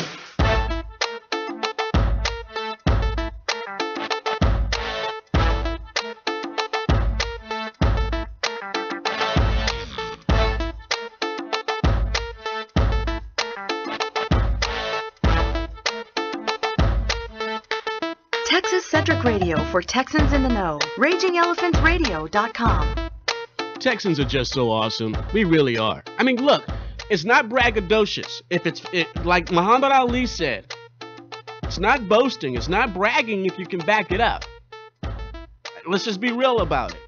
Texas-centric radio for Texans in the know. RagingElephantRadio.com. Texans are just so awesome. We really are. I mean, look, it's not braggadocious. Like Muhammad Ali said, it's not boasting. It's not bragging if you can back it up. Let's just be real about it.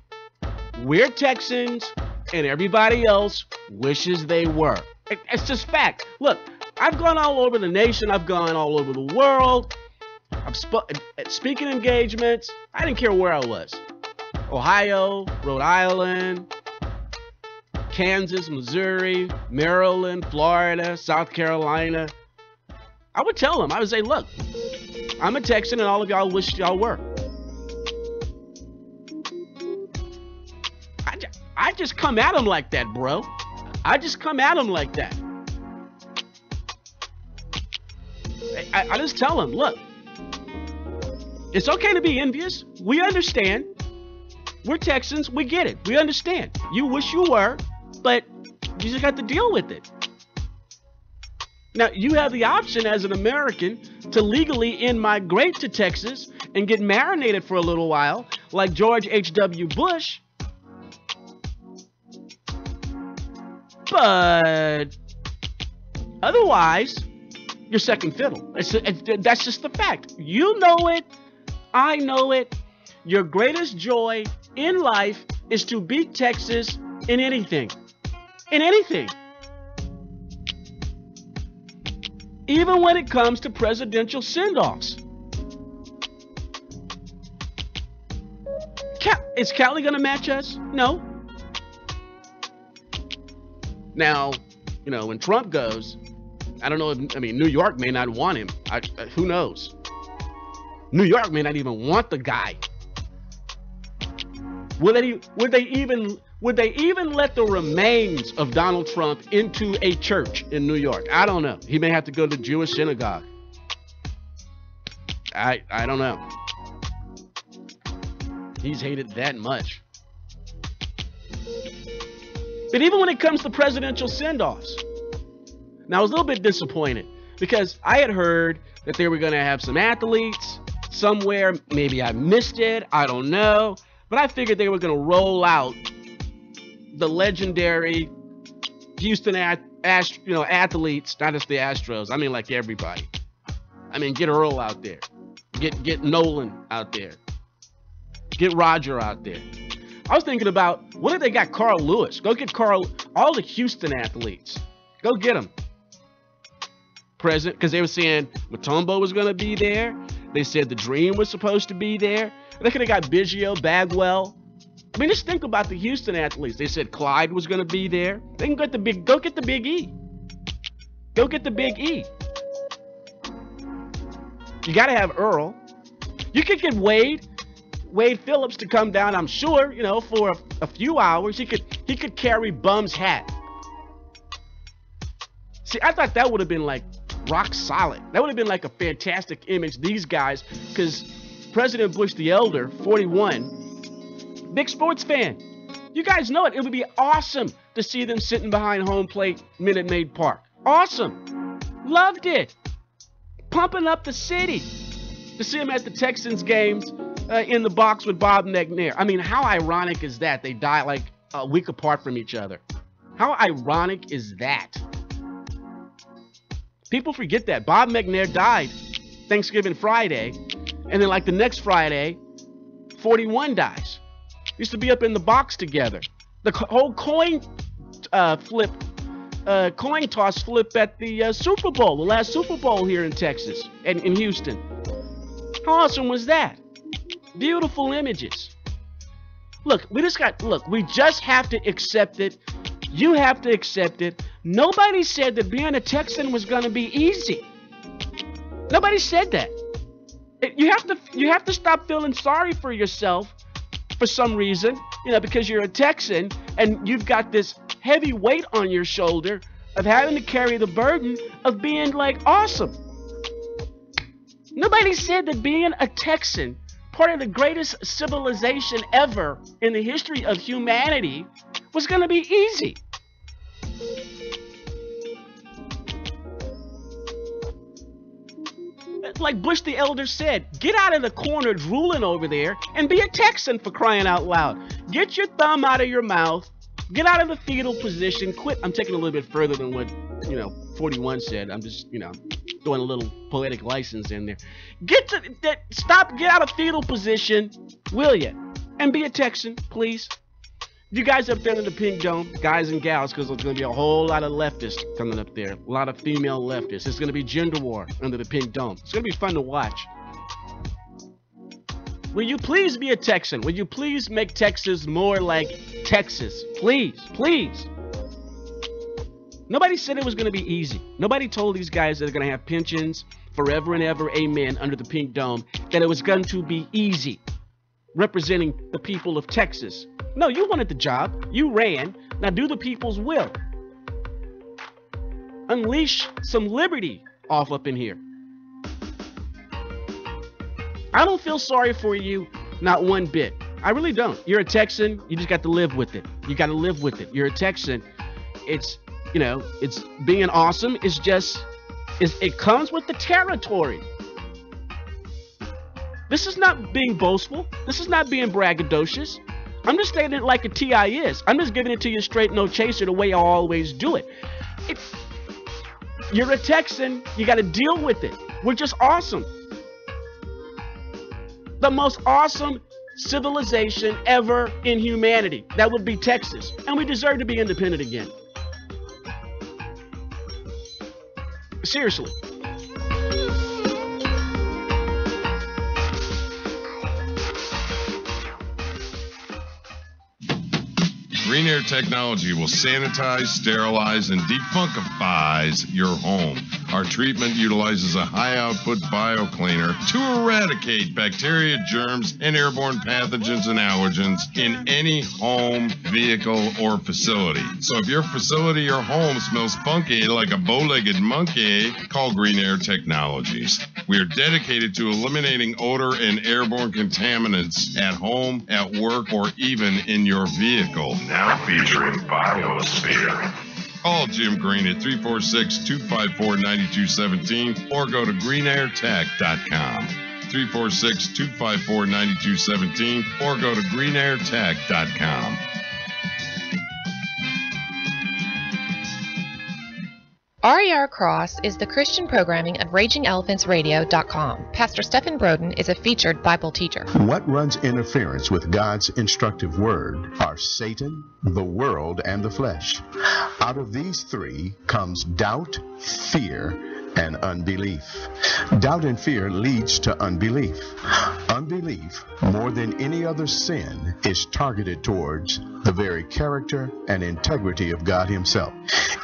We're Texans, and everybody else wishes they were. It's just fact. Look, I've gone all over the nation. I've gone all over the world. I've at speaking engagements. I didn't care where I was. Ohio, Rhode Island, Kansas, Missouri, Maryland, Florida, South Carolina. I would tell them, I would say, look, I'm a Texan and all of y'all wish y'all were. I just come at them like that, bro. I just come at them like that. I just tell them, look, it's okay to be envious. We understand. We're Texans. We get it. We understand. You wish you were, but you just got to deal with it. Now, you have the option as an American to legally in-migrate to Texas and get marinated for a little while, like George H.W. Bush. But otherwise, you're second fiddle. That's just the fact. You know it. I know it. Your greatest joy in life is to beat Texas in anything. In anything. Even when it comes to presidential send-offs. Is Cali going to match us? No. Now, you know, when Trump goes, I don't know if, New York may not want him. Who knows? New York may not even want the guy. Would they even Would they even let the remains of Donald Trump into a church in New York? I don't know. He may have to go to Jewish synagogue. I don't know. He's hated that much. But even when it comes to presidential send-offs, now I was a little bit disappointed because I had heard that they were going to have some athletes somewhere. Maybe I missed it. I don't know. But I figured they were going to roll out the legendary Houston athletes, not just the Astros. I mean, like everybody. I mean, get Earl out there. Get Nolan out there. Get Roger out there. I was thinking about, what if they got Carl Lewis? Go get all the Houston athletes. Go get them. Present, because they were saying Mutombo was going to be there. They said the Dream was supposed to be there. They could have got Biggio, Bagwell. I mean, just think about the Houston athletes. They said Clyde was going to be there. They can go get the Big E. Go get the Big E. You got to have Earl. You could get Wade Phillips to come down, I'm sure, for a few hours. He could carry Bum's hat. See, I thought that would have been like rock solid. That would have been like a fantastic image. These guys, because President Bush the Elder, 41, big sports fan. You guys know it. It would be awesome to see them sitting behind home plate, Minute Maid Park. Awesome. Loved it. Pumping up the city. To see them at the Texans games in the box with Bob McNair. I mean, how ironic is that? They die like a week apart from each other. How ironic is that? People forget that. Bob McNair died Thanksgiving Friday, and then like the next Friday, 41 dies. Used to be up in the box together. The whole coin toss flip at the Super Bowl, the last Super Bowl here in Texas and in Houston. How awesome was that? Beautiful images. Look, we just have to accept it. You have to accept it. Nobody said that being a Texan was going to be easy. Nobody said that. You have to stop feeling sorry for yourself for some reason, because you're a Texan and you've got this heavy weight on your shoulder of having to carry the burden of being like awesome. Nobody said that being a Texan, part of the greatest civilization ever in the history of humanity, was going to be easy. Like Bush the Elder said, get out of the corner drooling over there and be a Texan, for crying out loud. Get your thumb out of your mouth. Get out of the fetal position. Quit. I'm taking a little bit further than what, 41 said. I'm just, throwing a little poetic license in there. Get out of fetal position, will ya? And be a Texan, please. You guys up there in the Pink Dome, guys and gals, because there's going to be a whole lot of leftists coming up there. A lot of female leftists. It's going to be gender war under the Pink Dome. It's going to be fun to watch. Will you please be a Texan? Will you please make Texas more like Texas? Please, please. Nobody said it was going to be easy. Nobody told these guys that are going to have pensions forever and ever, amen, under the Pink Dome, that it was going to be easy representing the people of Texas. No, you wanted the job. You ran. Now do the people's will. Unleash some liberty off up in here. I don't feel sorry for you, not one bit. I really don't. You're a Texan. You just got to live with it. You got to live with it. You're a Texan. It's being awesome. It comes with the territory. This is not being boastful. This is not being braggadocious. I'm just stating it like a TI is. I'm just giving it to you straight, no chaser, the way I always do it. You're a Texan. You got to deal with it. We're just awesome. The most awesome civilization ever in humanity. That would be Texas. And we deserve to be independent again. Seriously. Green Air technology will sanitize, sterilize, and defunkifies your home. Our treatment utilizes a high-output biocleaner to eradicate bacteria, germs, and airborne pathogens and allergens in any home, vehicle, or facility. So if your facility or home smells funky like a bow-legged monkey, call Green Air Technologies. We are dedicated to eliminating odor and airborne contaminants at home, at work, or even in your vehicle. Now featuring Biosphere. Call Jim Green at 346-254-9217 or go to greenairtech.com. 346-254-9217 or go to greenairtech.com. RER Cross is the Christian programming of RagingElePhantsRadio.com. Pastor Stephen Broden is a featured Bible teacher. What runs interference with God's instructive word are Satan, the world, and the flesh. Out of these three comes doubt, fear, and unbelief. Doubt and fear leads to unbelief. Unbelief, more than any other sin, is targeted towards the very character and integrity of God Himself.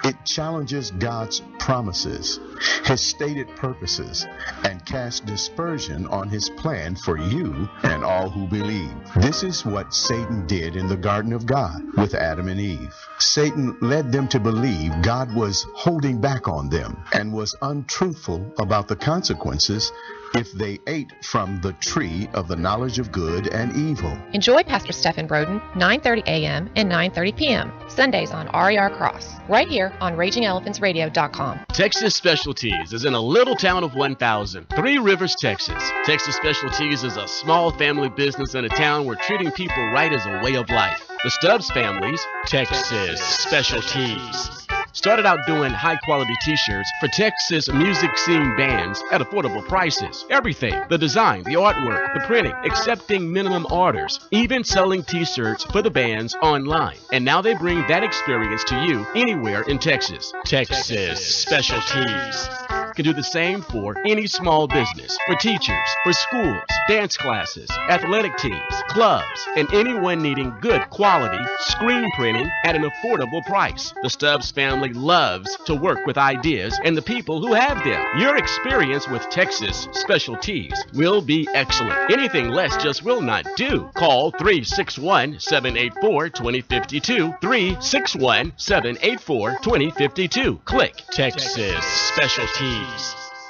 It challenges God's promises, His stated purposes, and casts dispersion on His plan for you and all who believe. This is what Satan did in the Garden of God with Adam and Eve. Satan led them to believe God was holding back on them and was untruthful about the consequences if they ate from the tree of the knowledge of good and evil. Enjoy Pastor Stephen Broden, 9:30 a.m. and 9:30 p.m. Sundays on RER Cross, right here on RagingElePhantsRadio.com. Texas Specialties is in a little town of 1,000, Three Rivers, Texas. Texas Specialties is a small family business in a town where treating people right is a way of life. The Stubbs family's Texas Specialties started out doing high-quality t-shirts for Texas music scene bands at affordable prices. Everything, the design, the artwork, the printing, accepting minimum orders, even selling t-shirts for the bands online. And now they bring that experience to you anywhere in Texas. Texas Specialties can do the same for any small business, for teachers, for schools, dance classes, athletic teams, clubs, and anyone needing good quality screen printing at an affordable price. The Stubbs family loves to work with ideas and the people who have them. Your experience with Texas Specialties will be excellent. Anything less just will not do. Call 361-784-2052, 361-784-2052. Click Texas Specialties.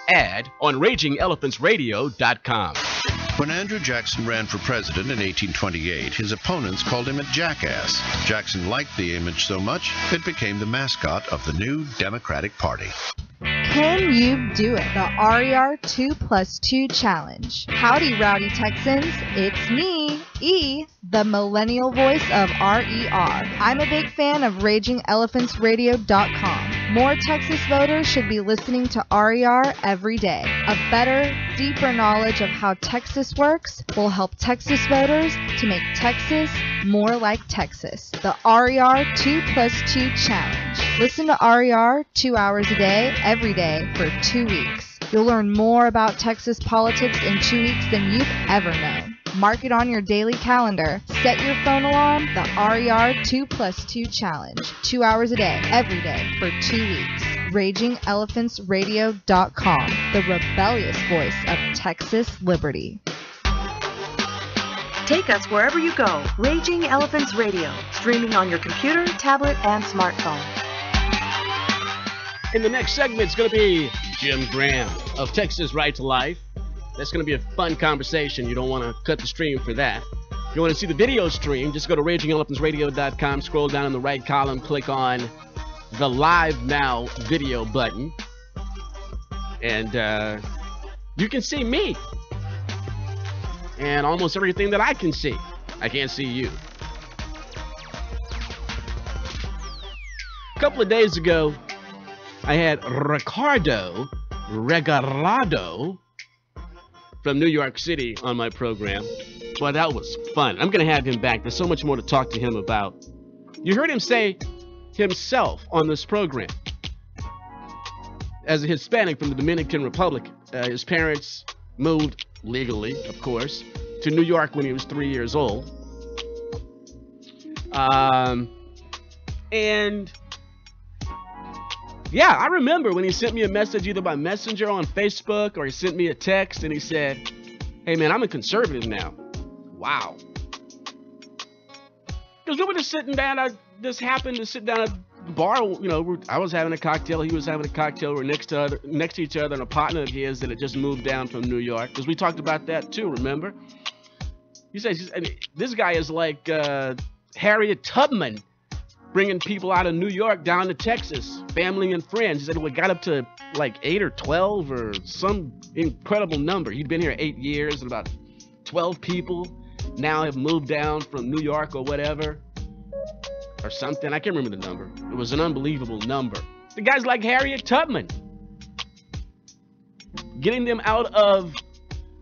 Ad on RagingElePhantsRadio.com. When Andrew Jackson ran for president in 1828, his opponents called him a jackass. Jackson liked the image so much, it became the mascot of the new Democratic Party. Can you do it? The RER 2+2 Challenge. Howdy, rowdy Texans. It's me, E, the millennial voice of RER. I'm a big fan of RagingElePhantsRadio.com. More Texas voters should be listening to RER every day. A better, deeper knowledge of how Texas works will help Texas voters to make Texas more like Texas. The RER 2+2 Challenge. Listen to RER 2 hours a day, every day, for 2 weeks. You'll learn more about Texas politics in 2 weeks than you've ever known. Mark it on your daily calendar. Set your phone alarm. The RER 2+2 Challenge. 2 hours a day, every day, for 2 weeks. RagingElePhantsRadio.com. The rebellious voice of Texas liberty. Take us wherever you go. Raging Elephants Radio. Streaming on your computer, tablet, and smartphone. In the next segment, it's going to be Jim Graham of Texas Right to Life. That's going to be a fun conversation. You don't want to cut the stream for that. If you want to see the video stream, just go to RagingElePhantsRadio.com, scroll down in the right column, click on the Live Now video button, and you can see me and almost everything that I can see. I can't see you. A couple of days ago, I had Ricardo Regalado from New York City on my program. Well, that was fun. I'm going to have him back. There's so much more to talk to him about. You heard him say himself on this program. As a Hispanic from the Dominican Republic, his parents moved legally, of course, to New York when he was 3 years old. And yeah, I remember when he sent me a message either by Messenger on Facebook or he sent me a text and he said, hey man, I'm a conservative now. Wow. Because we were just sitting down, I just happened to sit down at the bar, you know, I was having a cocktail, he was having a cocktail, we're next to each other, and a partner of his that had just moved down from New York, because we talked about that too, remember? He says, this guy is like Harriet Tubman, bringing people out of New York down to Texas, family and friends. He said we got up to like 8 or 12 or some incredible number. He'd been here 8 years, and about 12 people now have moved down from New York or whatever, or something. I can't remember the number. It was an unbelievable number. The guy's like Harriet Tubman, getting them out of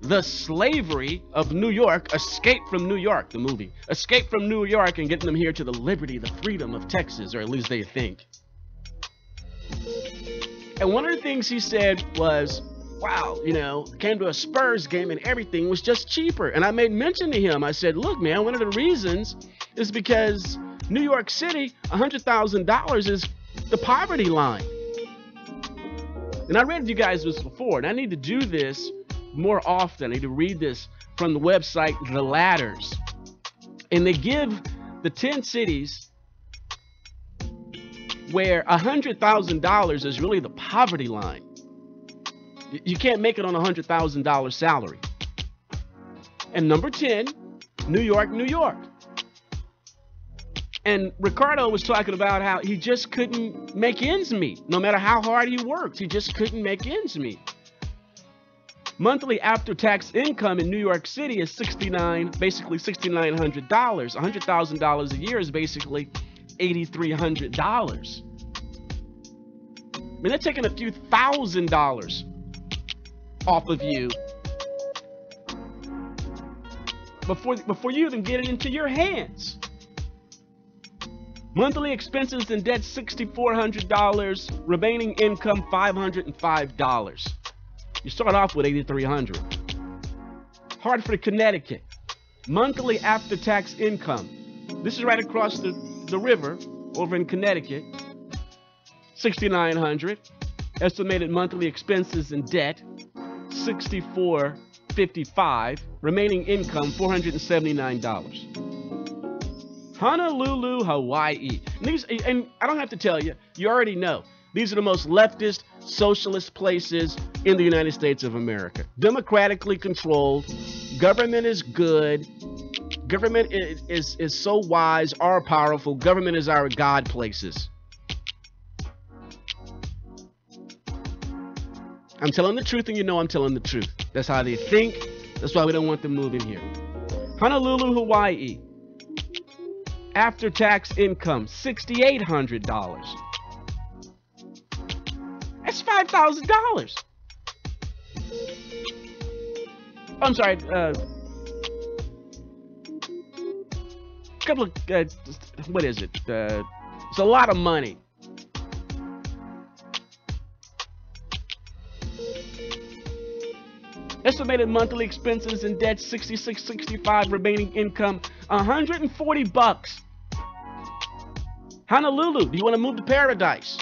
the slavery of New York, Escape from New York, the movie. Escape from New York, and getting them here to the liberty, the freedom of Texas, or at least they think. And one of the things he said was, wow, you know, came to a Spurs game and everything was just cheaper. And I made mention to him, I said, look, man, one of the reasons is because New York City, $100,000 is the poverty line. And I read you guys this before, and I need to do this more often. I need to read this from the website The Ladders, and they give the 10 cities where $100,000 is really the poverty line. You can't make it on a $100,000 salary. And number 10, New York, New York. And Ricardo was talking about how he just couldn't make ends meet. No matter how hard he worked, he just couldn't make ends meet. Monthly after-tax income in New York City is basically $6,900. $100,000 a year is basically $8,300. I mean, they're taking a few $1,000s off of you before you even get it into your hands. Monthly expenses and debt $6,400. Remaining income $505. You start off with $8,300. Hartford, Connecticut. Monthly after-tax income. This is right across the river over in Connecticut. $6,900. Estimated monthly expenses and debt $6,455. Remaining income $479. Honolulu, Hawaii. And I don't have to tell you, you already know. These are the most leftist, socialist places in the United States of America. Democratically controlled. Government is good. Government is so wise, are powerful. Government is our God places. I'm telling the truth, and you know I'm telling the truth. That's how they think. That's why we don't want them moving here. Honolulu, Hawaii. After-tax income, $6,800. That's $5,000. I'm sorry. Couple of what is it? It's a lot of money. Estimated monthly expenses and debt $66.65. Remaining income $140. Honolulu, do you want to move to paradise?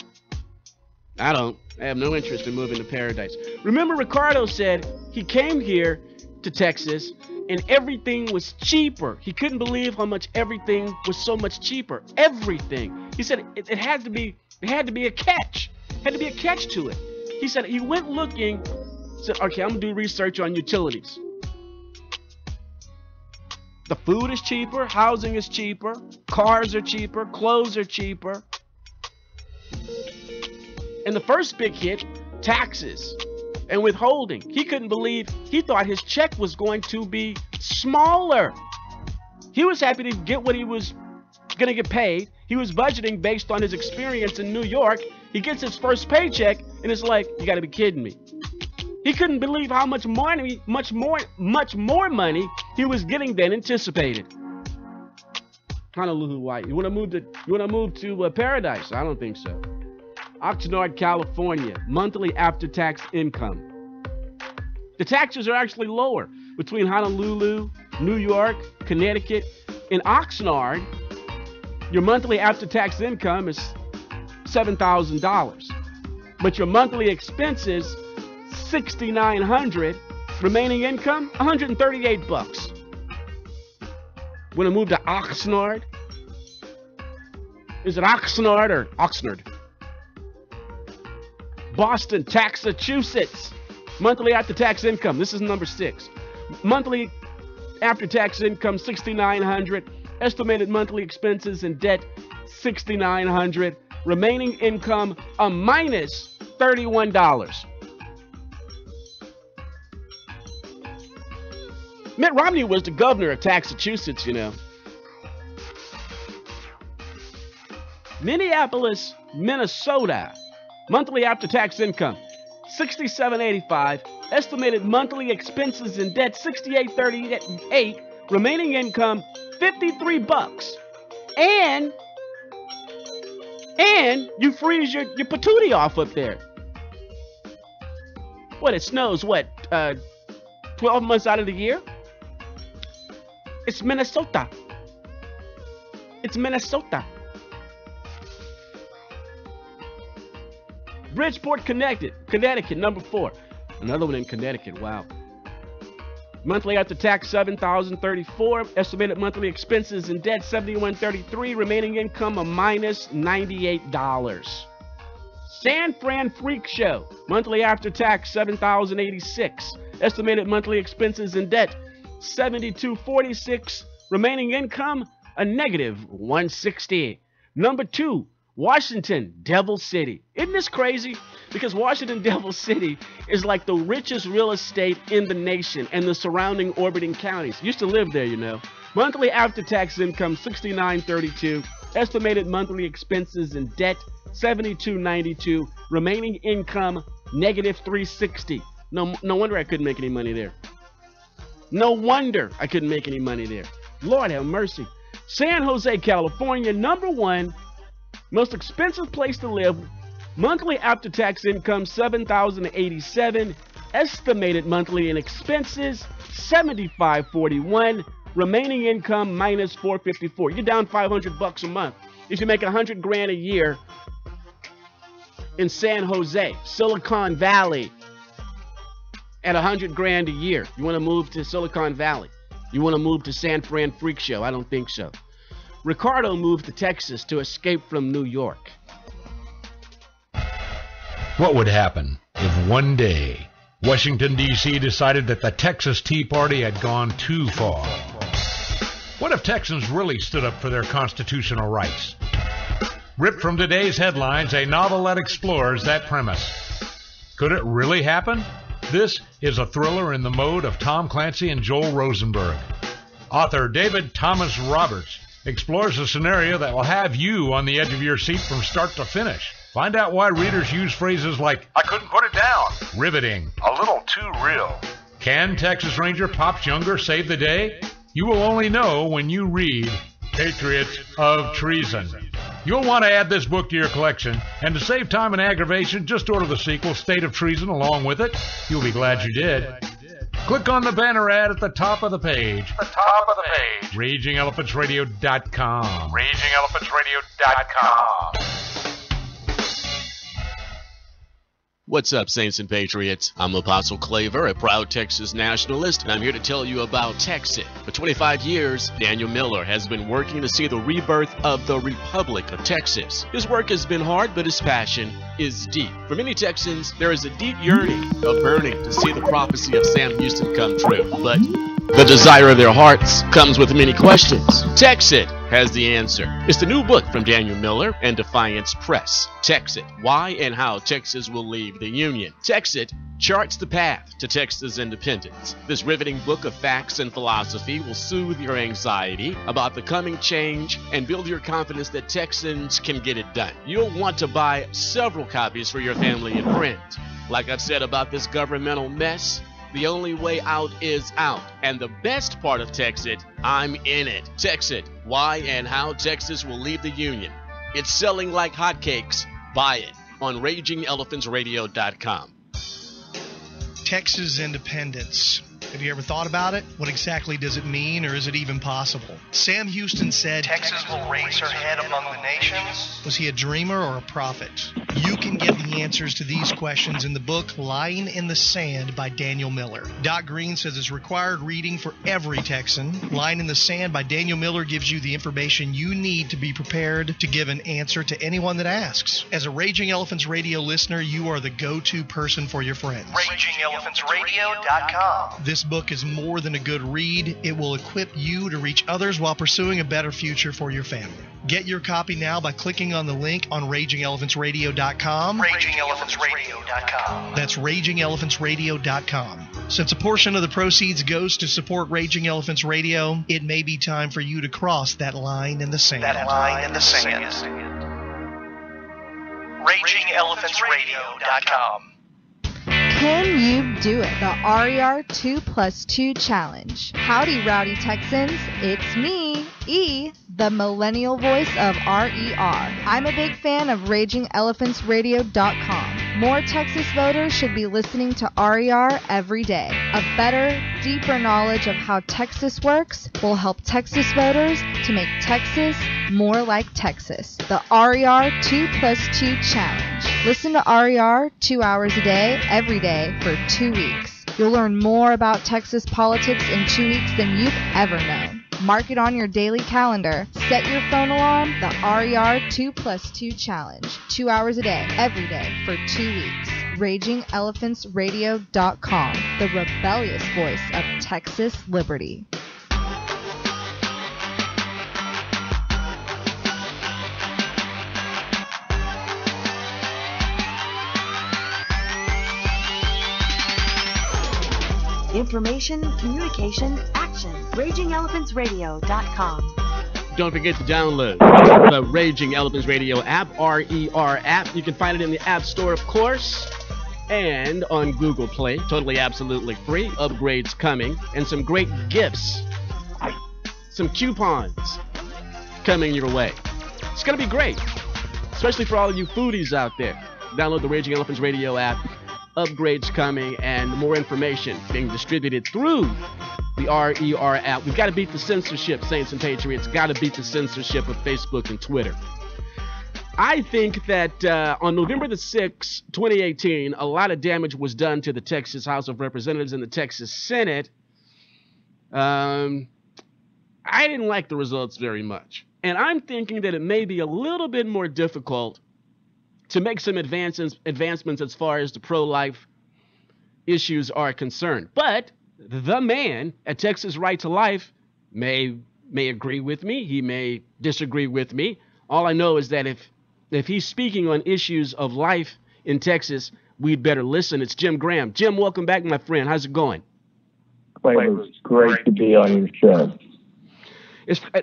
I don't. I have no interest in moving to paradise. Remember, Ricardo said he came here to Texas and everything was cheaper. He couldn't believe how much everything was so much cheaper. Everything. He said it had to be a catch. Had to be a catch to it. He said he went looking, said, okay, I'm gonna do research on utilities. The food is cheaper, housing is cheaper, cars are cheaper, clothes are cheaper. And the first big hit, taxes and withholding. He couldn't believe, he thought his check was going to be smaller. He was happy to get what he was going to get paid. He was budgeting based on his experience in New York. He gets his first paycheck and it's like, you got to be kidding me. He couldn't believe how much money, much more money he was getting than anticipated. Honolulu, Hawaii. You want to move to paradise? I don't think so. Oxnard, California. Monthly after-tax income. The taxes are actually lower between Honolulu, New York, Connecticut. In Oxnard, Your monthly after-tax income is $7,000, but your monthly expenses $6,900. Remaining income $138. Want to move to Oxnard? Is it Oxnard or Oxnard? Boston, Massachusetts. Monthly after-tax income. This is number 6. Monthly after-tax income $6,900. Estimated monthly expenses and debt $6,900. Remaining income a minus $31. Mitt Romney was the governor of Massachusetts, you know. Minneapolis, Minnesota. Monthly after-tax income $67.85. Estimated monthly expenses and debt $68.38. Remaining income $53. And you freeze your patootie off up there. What, it snows, 12 months out of the year? It's Minnesota. It's Minnesota. Bridgeport, Connecticut, number 4. Another one in Connecticut, wow. Monthly after-tax $7,034. Estimated monthly expenses and debt $71.33. Remaining income a minus $98. San Fran Freak Show. Monthly after-tax $7,086. Estimated monthly expenses and debt $72.46. Remaining income a negative $160. Number 2, Washington, Devil City. Isn't this crazy? Because Washington, Devil City is like the richest real estate in the nation and the surrounding orbiting counties. Used to live there, you know. Monthly after-tax income $69.32. Estimated monthly expenses and debt $72.92. Remaining income negative $360. No wonder I couldn't make any money there. No wonder I couldn't make any money there. Lord have mercy. San Jose, California, number 1 most expensive place to live. Monthly after-tax income $7,087. Estimated monthly in expenses $75.41. Remaining income minus $454. You're down $500 a month. If you make $100,000 a year in San Jose, Silicon Valley, at $100,000 a year, you want to move to Silicon Valley? You want to move to San Fran Freak Show? I don't think so. Ricardo moved to Texas to escape from New York. What would happen if one day Washington, D.C. decided that the Texas Tea Party had gone too far? What if Texans really stood up for their constitutional rights? Ripped from today's headlines, a novel that explores that premise. Could it really happen? This is a thriller in the mode of Tom Clancy and Joel Rosenberg. Author David Thomas Roberts explores a scenario that will have you on the edge of your seat from start to finish. Find out why readers use phrases like, "I couldn't put it down," riveting, "a little too real." Can Texas Ranger Pops Younger save the day? You will only know when you read Patriots of Treason. You'll want to add this book to your collection, and to save time and aggravation, just order the sequel, State of Treason, along with it. You'll be glad you did. Click on the banner ad at the top of the page. RagingElephantRadio.com. RagingElephantRadio.com. What's up, Saints and Patriots? I'm Apostle Claver, a proud Texas nationalist, and I'm here to tell you about Texit. For 25 years, Daniel Miller has been working to see the rebirth of the Republic of Texas. His work has been hard, but his passion is deep. For many Texans, there is a deep yearning, a burning to see the prophecy of Sam Houston come true. But the desire of their hearts comes with many questions. Texit has the answer. It's the new book from Daniel Miller and Defiance Press. Texit, Why and How Texas Will Leave the Union. Texit charts the path to Texas independence. This riveting book of facts and philosophy will soothe your anxiety about the coming change and build your confidence that Texans can get it done. You'll want to buy several copies for your family and friends. Like I've said about this governmental mess, the only way out is out. And the best part of Texit, I'm in it. Texit, Why and How Texas Will Leave the Union. It's selling like hotcakes. Buy it on RagingElephantsRadio.com. Texas independence. Have you ever thought about it? What exactly does it mean, or is it even possible? Sam Houston said, Texas will raise her head among the nations. Was he a dreamer or a prophet? You can get the answers to these questions in the book Lying in the Sand by Daniel Miller. Doc Green says it's required reading for every Texan. Lying in the Sand by Daniel Miller gives you the information you need to be prepared to give an answer to anyone that asks. As a Raging Elephants Radio listener, you are the go-to person for your friends. RagingElephantsRadio.com. This book is more than a good read. It will equip you to reach others while pursuing a better future for your family. Get your copy now by clicking on the link on RagingElephantsRadio.com. RagingElephantsRadio.com. That's RagingElephantsRadio.com. Since a portion of the proceeds goes to support Raging Elephants Radio, it may be time for you to cross that line in the sand. RagingElephantsRadio.com. Can you do it? The RER 2+2 Challenge. Howdy, rowdy Texans. It's me, E, the millennial voice of RER. I'm a big fan of RagingElephantsRadio.com. More Texas voters should be listening to RER every day. A better, deeper knowledge of how Texas works will help Texas voters to make Texas more like Texas. The RER 2+2 Challenge. Listen to RER 2 hours a day, every day, for 2 weeks. You'll learn more about Texas politics in 2 weeks than you've ever known. Mark it on your daily calendar. Set your phone alarm. The RER 2+2 Challenge. 2 hours a day, every day, for 2 weeks. RagingElephantsRadio.com. The rebellious voice of Texas liberty. Information, communication, action. RagingElephantsRadio.com. Don't forget to download the Raging Elephants Radio app, RER app. You can find it in the App Store, of course, and on Google Play. Totally, absolutely free. Upgrades coming, and some great gifts. Some coupons coming your way. It's going to be great, especially for all of you foodies out there. Download the Raging Elephants Radio app. Upgrades coming and more information being distributed through the RER app. We've got to beat the censorship, Saints and Patriots. Got to beat the censorship of Facebook and Twitter. I think that on November the 6th, 2018, a lot of damage was done to the Texas House of Representatives and the Texas Senate. I didn't like the results very much. And I'm thinking that it may be a little bit more difficult to make some advancements as far as the pro-life issues are concerned. But the man at Texas Right to Life may agree with me. He may disagree with me. All I know is that if he's speaking on issues of life in Texas, we'd better listen. It's Jim Graham. Jim, welcome back, my friend. How's it going? Claver, it's great to be on your show.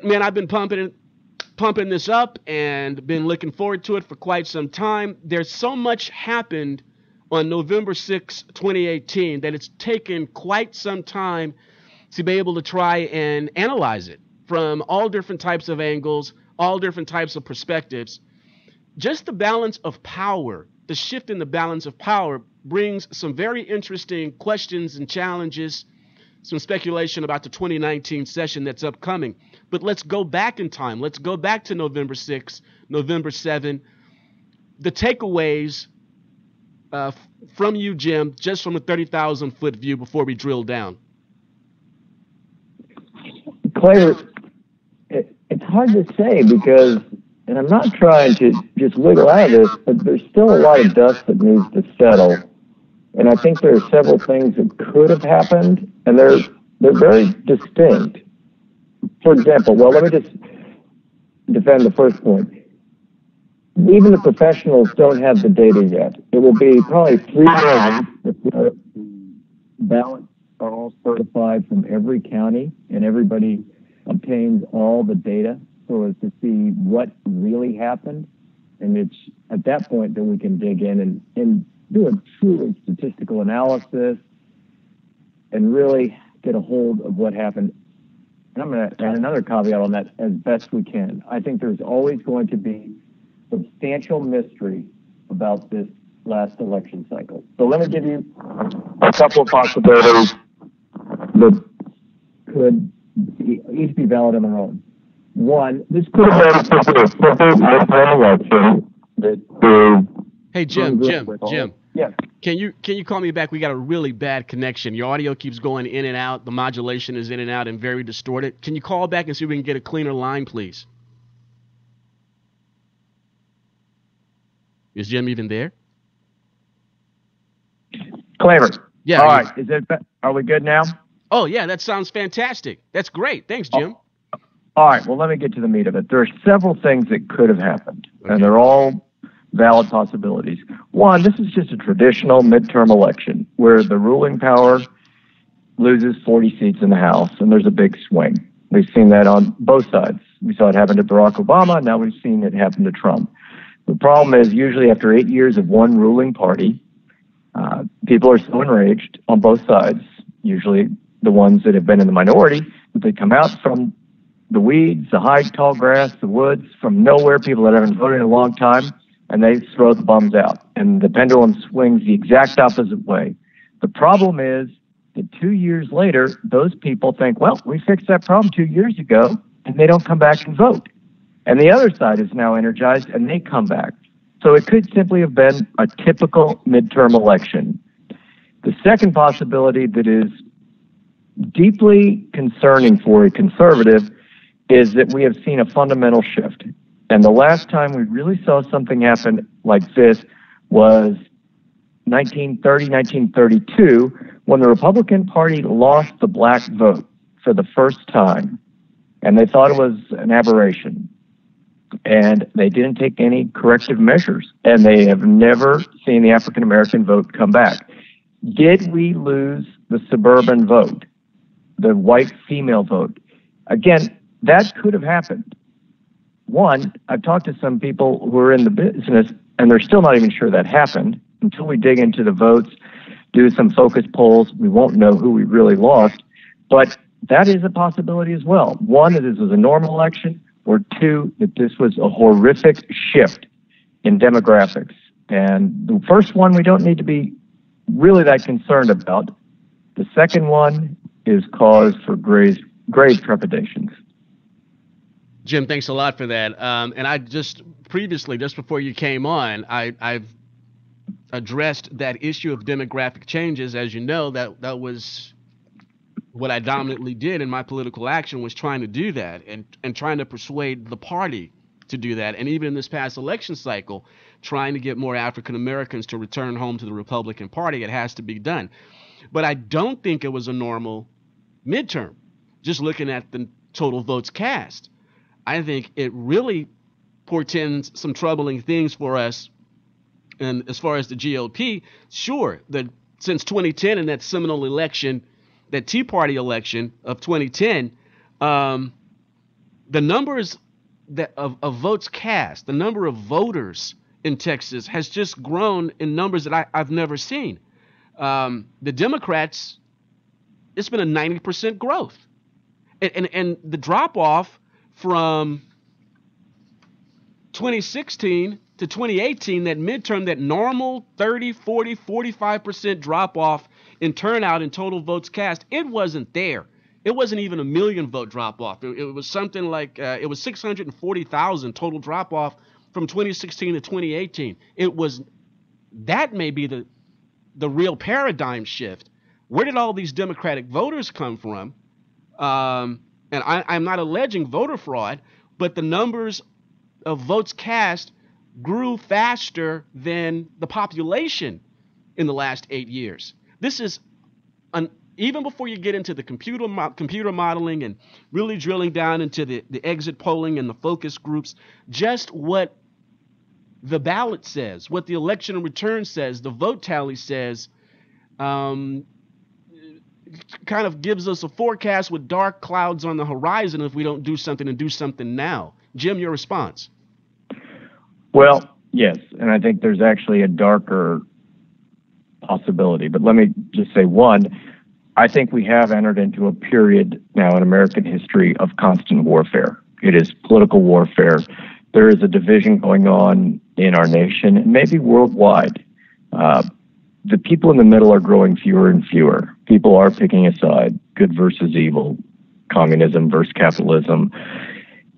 Man, I've been pumping this up and been looking forward to it for quite some time. There's so much happened on November 6, 2018 that it's taken quite some time to be able to try and analyze it from all different types of angles, all different types of perspectives. Just the balance of power, the shift in the balance of power brings some very interesting questions and challenges, some speculation about the 2019 session that's upcoming. But let's go back in time. Let's go back to November 6, November 7. The takeaways from you, Jim, just from a 30,000-foot view before we drill down. Claver, it's hard to say because, and I'm not trying to just wiggle out of this, but there's still a lot of dust that needs to settle. And I think there are several things that could have happened, and they're very distinct. For example, well, let me just defend the first point. Even the professionals don't have the data yet. It will be probably 3 days before ballots are all certified from every county, and everybody obtains all the data so as to see what really happened. And it's at that point that we can dig in and do a truly statistical analysis and really get a hold of what happened. And I'm going to add another caveat on that as best we can. I think there's always going to be substantial mystery about this last election cycle. So let me give you a couple of possibilities that could each be valid on their own. One, this could have been a simple election that Hey, Jim. Yes. Can you call me back? We got a really bad connection. Your audio keeps going in and out. The modulation is in and out and very distorted. Can you call back and see if we can get a cleaner line, please? Is Jim even there? Claver. Yeah. All right. Are we good now? Oh, yeah. That sounds fantastic. That's great. Thanks, Jim. All right. Well, let me get to the meat of it. There are several things that could have happened, and they're all valid possibilities. One, this is just a traditional midterm election where the ruling power loses 40 seats in the House, and there's a big swing. We've seen that on both sides. We saw it happen to Barack Obama. Now we've seen it happen to Trump. The problem is usually after 8 years of one ruling party, people are so enraged on both sides, usually the ones that have been in the minority, that they come out from the weeds, the high, tall grass, the woods, from nowhere, people that haven't voted in a long time, and they throw the bums out. And the pendulum swings the exact opposite way. The problem is that 2 years later, those people think, well, we fixed that problem 2 years ago, and they don't come back and vote. And the other side is now energized, and they come back. So it could simply have been a typical midterm election. The second possibility that is deeply concerning for a conservative is that we have seen a fundamental shift. And the last time we really saw something happen like this was 1932, when the Republican Party lost the black vote for the first time. And they thought it was an aberration. And they didn't take any corrective measures. And they have never seen the African-American vote come back. Did we lose the suburban vote, the white female vote? Again, that could have happened. One, I've talked to some people who are in the business, and they're still not even sure that happened. Until we dig into the votes, do some focus polls, we won't know who we really lost. But that is a possibility as well. One, that this was a normal election, or two, that this was a horrific shift in demographics. And the first one we don't need to be really that concerned about. The second one is cause for grave trepidations. Jim, thanks a lot for that. And I just previously, just before you came on, I've addressed that issue of demographic changes. As you know, that was what I dominantly did in my political action, was trying to do that and trying to persuade the party to do that. And even in this past election cycle, trying to get more African Americans to return home to the Republican Party. It has to be done. But I don't think it was a normal midterm. Just looking at the total votes cast, I think it really portends some troubling things for us. And as far as the GOP, sure, that since 2010 and that seminal election, that Tea Party election of 2010, the numbers of votes cast, the number of voters in Texas has just grown in numbers that I've never seen. The Democrats, it's been a 90% growth. And the drop-off from 2016 to 2018, that midterm, that normal 30, 40, 45% drop-off in turnout in total votes cast, it wasn't there. It wasn't even a million vote drop-off. It was something like, it was 640,000 total drop-off from 2016 to 2018. That may be the real paradigm shift. Where did all these Democratic voters come from? And I'm not alleging voter fraud, but the numbers of votes cast grew faster than the population in the last 8 years. This is even before you get into the computer modeling and really drilling down into the exit polling and the focus groups, just what the ballot says, what the election return says, the vote tally says, kind of gives us a forecast with dark clouds on the horizon if we don't do something and do something now. Jim, your response? Well, yes, and I think there's actually a darker possibility. But let me just say, one, I think we have entered into a period now in American history of constant warfare. It is political warfare. There is a division going on in our nation and maybe worldwide. the people in the middle are growing fewer and fewer. People are picking a side, good versus evil, communism versus capitalism.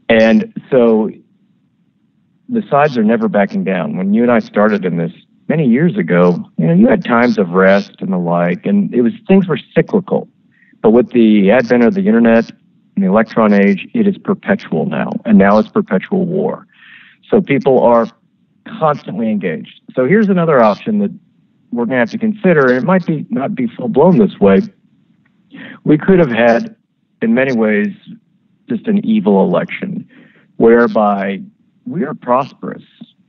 And so the sides are never backing down. When you and I started in this many years ago, you had times of rest and the like, and things were cyclical. But with the advent of the internet and the electron age, it is perpetual now, and now it's perpetual war. So people are constantly engaged. So here's another option that we're going to have to consider, and it might not be full-blown this way. We could have had, in many ways, just an evil election, whereby we are prosperous.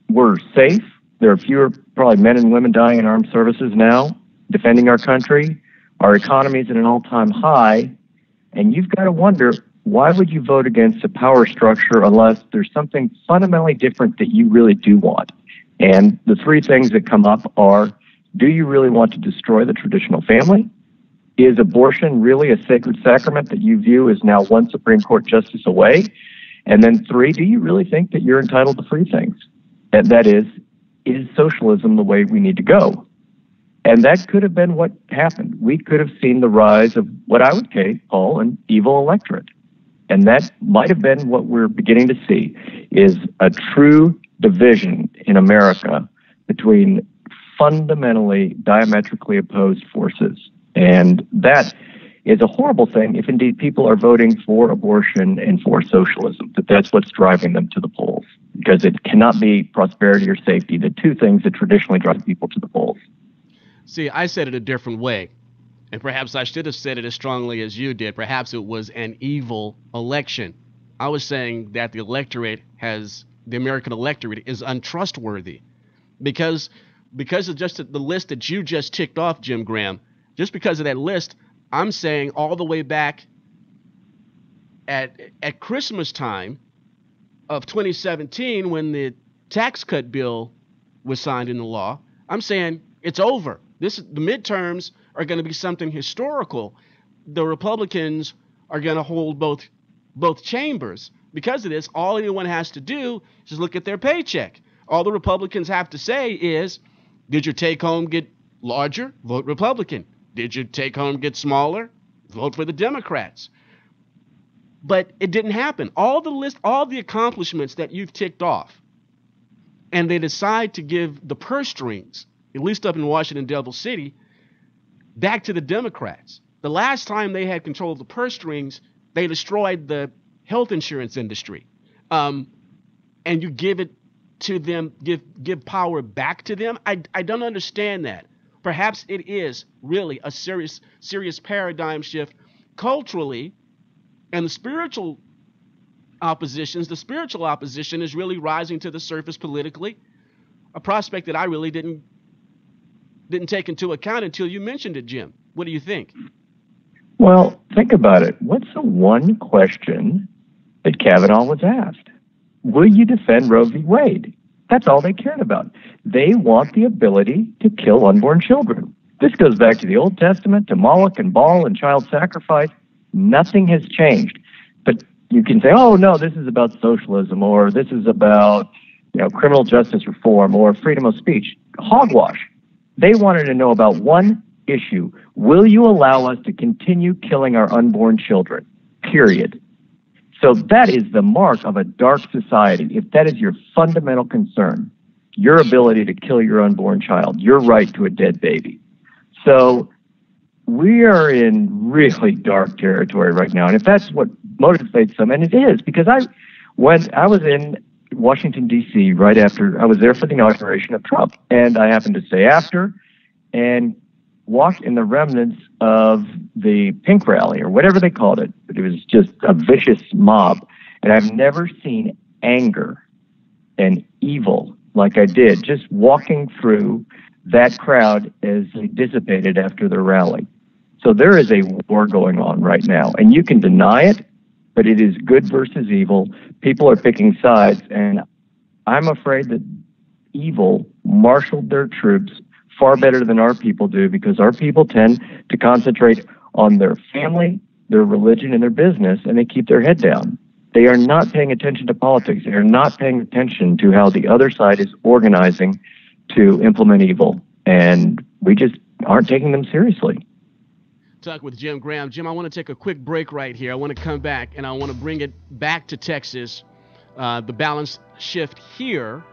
We're safe. There are fewer probably men and women dying in armed services now, defending our country. Our economy is at an all-time high, and you've got to wonder, why would you vote against a power structure unless there's something fundamentally different that you really do want? And the three things that come up are, do you really want to destroy the traditional family? Is abortion really a sacred sacrament that you view as now one Supreme Court justice away? And then three, do you really think that you're entitled to free things? And that is socialism the way we need to go? And that could have been what happened. We could have seen the rise of what I would call an evil electorate. And that might have been what we're beginning to see, is a true division in America between fundamentally diametrically opposed forces. And that is a horrible thing if indeed people are voting for abortion and for socialism, that's what's driving them to the polls, because it cannot be prosperity or safety, the two things that traditionally drive people to the polls. See, I said it a different way, and perhaps I should have said it as strongly as you did. Perhaps it was an evil election. I was saying that the American electorate is untrustworthy because of just the list that you just ticked off, Jim Graham. Just because of that list, I'm saying all the way back at Christmas time of 2017, when the tax cut bill was signed into law, I'm saying it's over. The midterms are going to be something historical. The Republicans are going to hold both chambers. Because of this, all anyone has to do is look at their paycheck. All the Republicans have to say is, did your take home get larger? Vote Republican. Did your take home get smaller? Vote for the Democrats. But it didn't happen. All the accomplishments that you've ticked off, and they decide to give the purse strings, at least up in Washington, Devil City, back to the Democrats. The last time they had control of the purse strings, they destroyed the health insurance industry. And you give it to them, give power back to them. I don't understand that. Perhaps it is really a serious paradigm shift culturally, and the spiritual opposition is really rising to the surface politically, a prospect that I really didn't take into account until you mentioned it, Jim. What do you think? Well, think about it. What's the one question that Kavanaugh was asked? Will you defend Roe v. Wade? That's all they cared about. They want the ability to kill unborn children. This goes back to the Old Testament, to Moloch and Baal and child sacrifice. Nothing has changed. But you can say, oh, no, this is about socialism, or this is about criminal justice reform or freedom of speech. Hogwash. They wanted to know about one issue. Will you allow us to continue killing our unborn children? Period. So that is the mark of a dark society. If that is your fundamental concern, your ability to kill your unborn child, your right to a dead baby. So we are in really dark territory right now. And if that's what motivates them, and it is, because when I was in Washington, D.C. right after, I was there for the inauguration of Trump, and I happened to stay after and walked in the remnants of the pink rally, or whatever they called it. But it was just a vicious mob. And I've never seen anger and evil like I did just walking through that crowd as they dissipated after the rally. So there is a war going on right now, and you can deny it, but it is good versus evil. People are picking sides, and I'm afraid that evil marshaled their troops far better than our people do, because our people tend to concentrate on their family, their religion, and their business, and they keep their head down. They are not paying attention to politics. They are not paying attention to how the other side is organizing to implement evil. And we just aren't taking them seriously. Talk with Jim Graham. Jim, I want to take a quick break right here. I want to come back, and I want to bring it back to Texas. The balance shift here.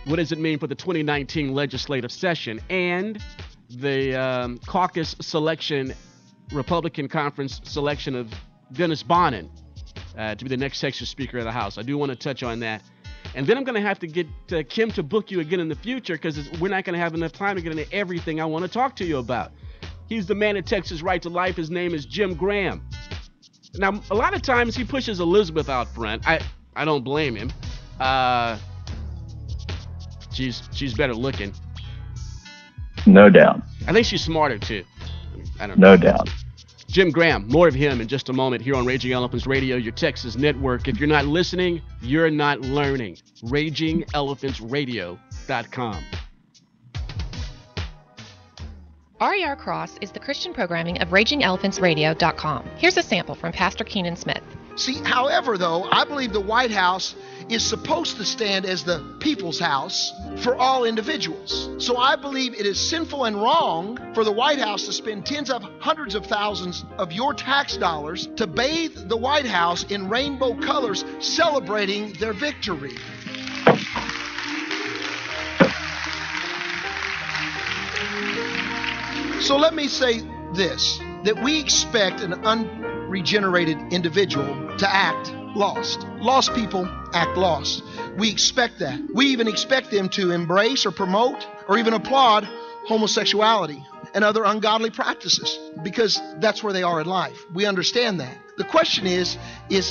What does it mean for the 2019 legislative session and the caucus selection, Republican conference selection of Dennis Bonnen to be the next Texas Speaker of the House? I do want to touch on that. And then I'm going to have to get Kim to book you again in the future, because we're not going to have enough time to get into everything I want to talk to you about. He's the man at Texas Right to Life. His name is Jim Graham. Now, a lot of times he pushes Elizabeth out front. I don't blame him. She's better looking. No doubt. I think she's smarter too. I don't know. No doubt. Jim Graham, more of him in just a moment here on Raging Elephants Radio, your Texas network. If you're not listening, you're not learning. RagingElePhantsRadio.com. RER Cross is the Christian programming of RagingElePhantsRadio.com. Here's a sample from Pastor Keenan Smith. See, however, though, I believe the White House is supposed to stand as the people's house for all individuals. So I believe it is sinful and wrong for the White House to spend tens of hundreds of thousands of your tax dollars to bathe the White House in rainbow colors, celebrating their victory. So let me say this, that we expect an unregenerated individual to act lost. Lost people act lost. We expect that. We even expect them to embrace or promote or even applaud homosexuality and other ungodly practices, because that's where they are in life. We understand that. The question is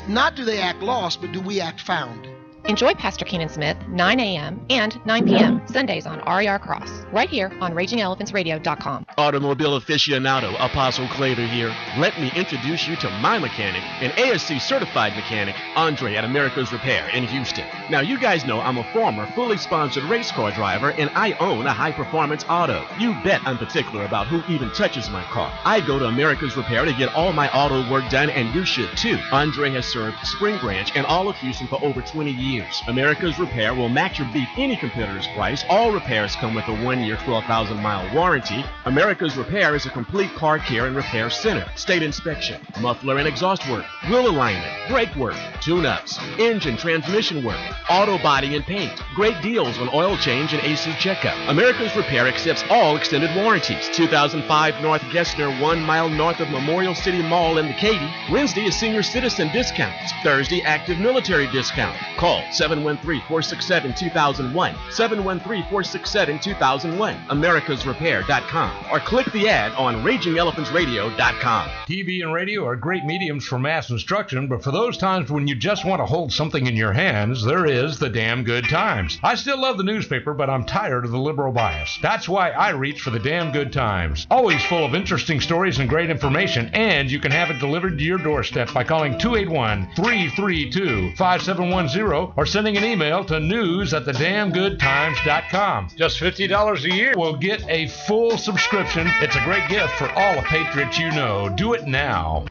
not do they act lost, but do we act found? Enjoy Pastor Keenan Smith, 9 a.m. and 9 p.m. Sundays on RER Cross, right here on RagingElePhantsRadio.com. Automobile aficionado, Apostle Claver here. Let me introduce you to my mechanic, an ASC certified mechanic, Andre at America's Repair in Houston. Now, you guys know I'm a former fully sponsored race car driver, and I own a high-performance auto. You bet I'm particular about who even touches my car. I go to America's Repair to get all my auto work done, and you should too. Andre has served Spring Branch and all of Houston for over 20 years. America's Repair will match or beat any competitor's price. All repairs come with a 1-year, 12,000-mile warranty. America's Repair is a complete car care and repair center. State inspection, muffler and exhaust work, wheel alignment, brake work, tune-ups, engine transmission work, auto body and paint. Great deals on oil change and AC checkup. America's Repair accepts all extended warranties. 2005 North Gessner, 1 mile north of Memorial City Mall in the Katy. Wednesday is senior citizen discounts. Thursday, active military discount. Call 713-467-2001, 713-467-2001, americasrepair.com, or click the ad on RagingElePhantsRadio.com. TV and radio are great mediums for mass instruction, but for those times when you just want to hold something in your hands, there is the damn good times. I still love the newspaper, but I'm tired of the liberal bias. That's why I reach for the damn good times. Always full of interesting stories and great information, and you can have it delivered to your doorstep by calling 281-332-5710 or sending an email to news@thedamngoodtimes.com. Just $50 a year will get a full subscription. It's a great gift for all the patriots you know. Do it now.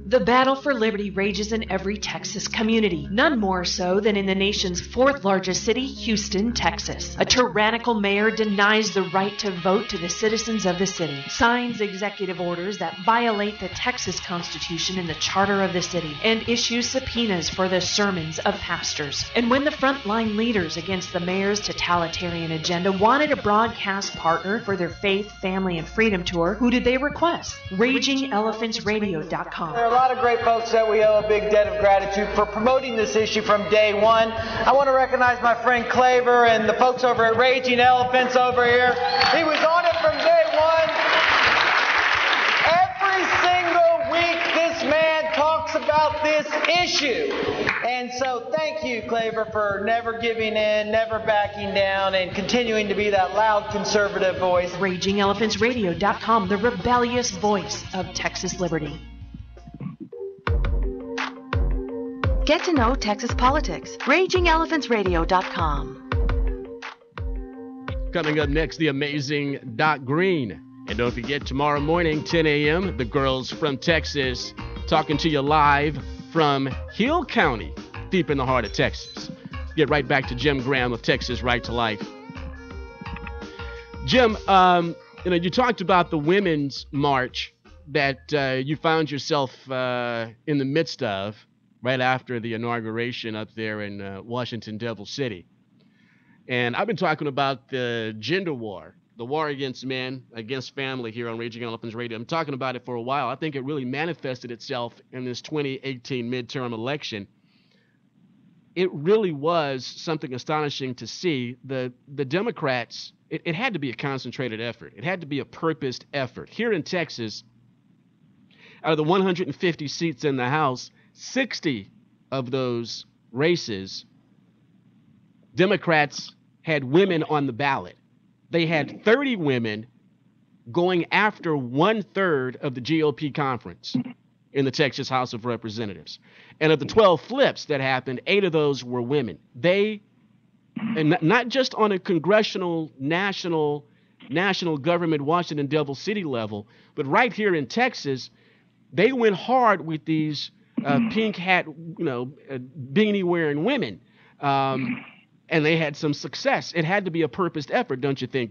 The battle for liberty rages in every Texas community, none more so than in the nation's fourth largest city, Houston, Texas. A tyrannical mayor denies the right to vote to the citizens of the city, signs executive orders that violate the Texas Constitution and the charter of the city, and issues subpoenas for the sermons of pastors. And when the frontline leaders against the mayor's totalitarian agenda wanted a broadcast partner for their Faith, Family, and Freedom Tour, who did they request? RagingElePhantsRadio.com. There are a lot of great folks that we owe a big debt of gratitude for promoting this issue from day one. I want to recognize my friend Claver and the folks over at Raging Elephants over here. He was on it from day one. Every single week this man talks about this issue. And so thank you, Claver, for never giving in, never backing down, and continuing to be that loud conservative voice. RagingElePhantsRadio.com, the rebellious voice of Texas liberty. Get to know Texas politics. RagingElePhantsRadio.com. Coming up next, the amazing Doc Green. And don't forget, tomorrow morning, 10 a.m., the girls from Texas talking to you live from Hill County, deep in the heart of Texas. Get right back to Jim Graham of Texas Right to Life. Jim, you talked about the Women's March that you found yourself in the midst of right after the inauguration up there in Washington, Devil City. And I've been talking about the gender war, the war against men, against family here on Raging Elephants Radio. I'm talking about it for a while. I think it really manifested itself in this 2018 midterm election. It really was something astonishing to see. The Democrats, it had to be a concentrated effort. It had to be a purposed effort. Here in Texas, out of the 150 seats in the House, 60 of those races, Democrats had women on the ballot. They had 30 women going after 1/3 of the GOP conference in the Texas House of Representatives. And of the 12 flips that happened, 8 of those were women. They, and not just on a congressional, national government, Washington, Devil City level, but right here in Texas, they went hard with these pink hat, beanie wearing women. And they had some success. It had to be a purposed effort, don't you think,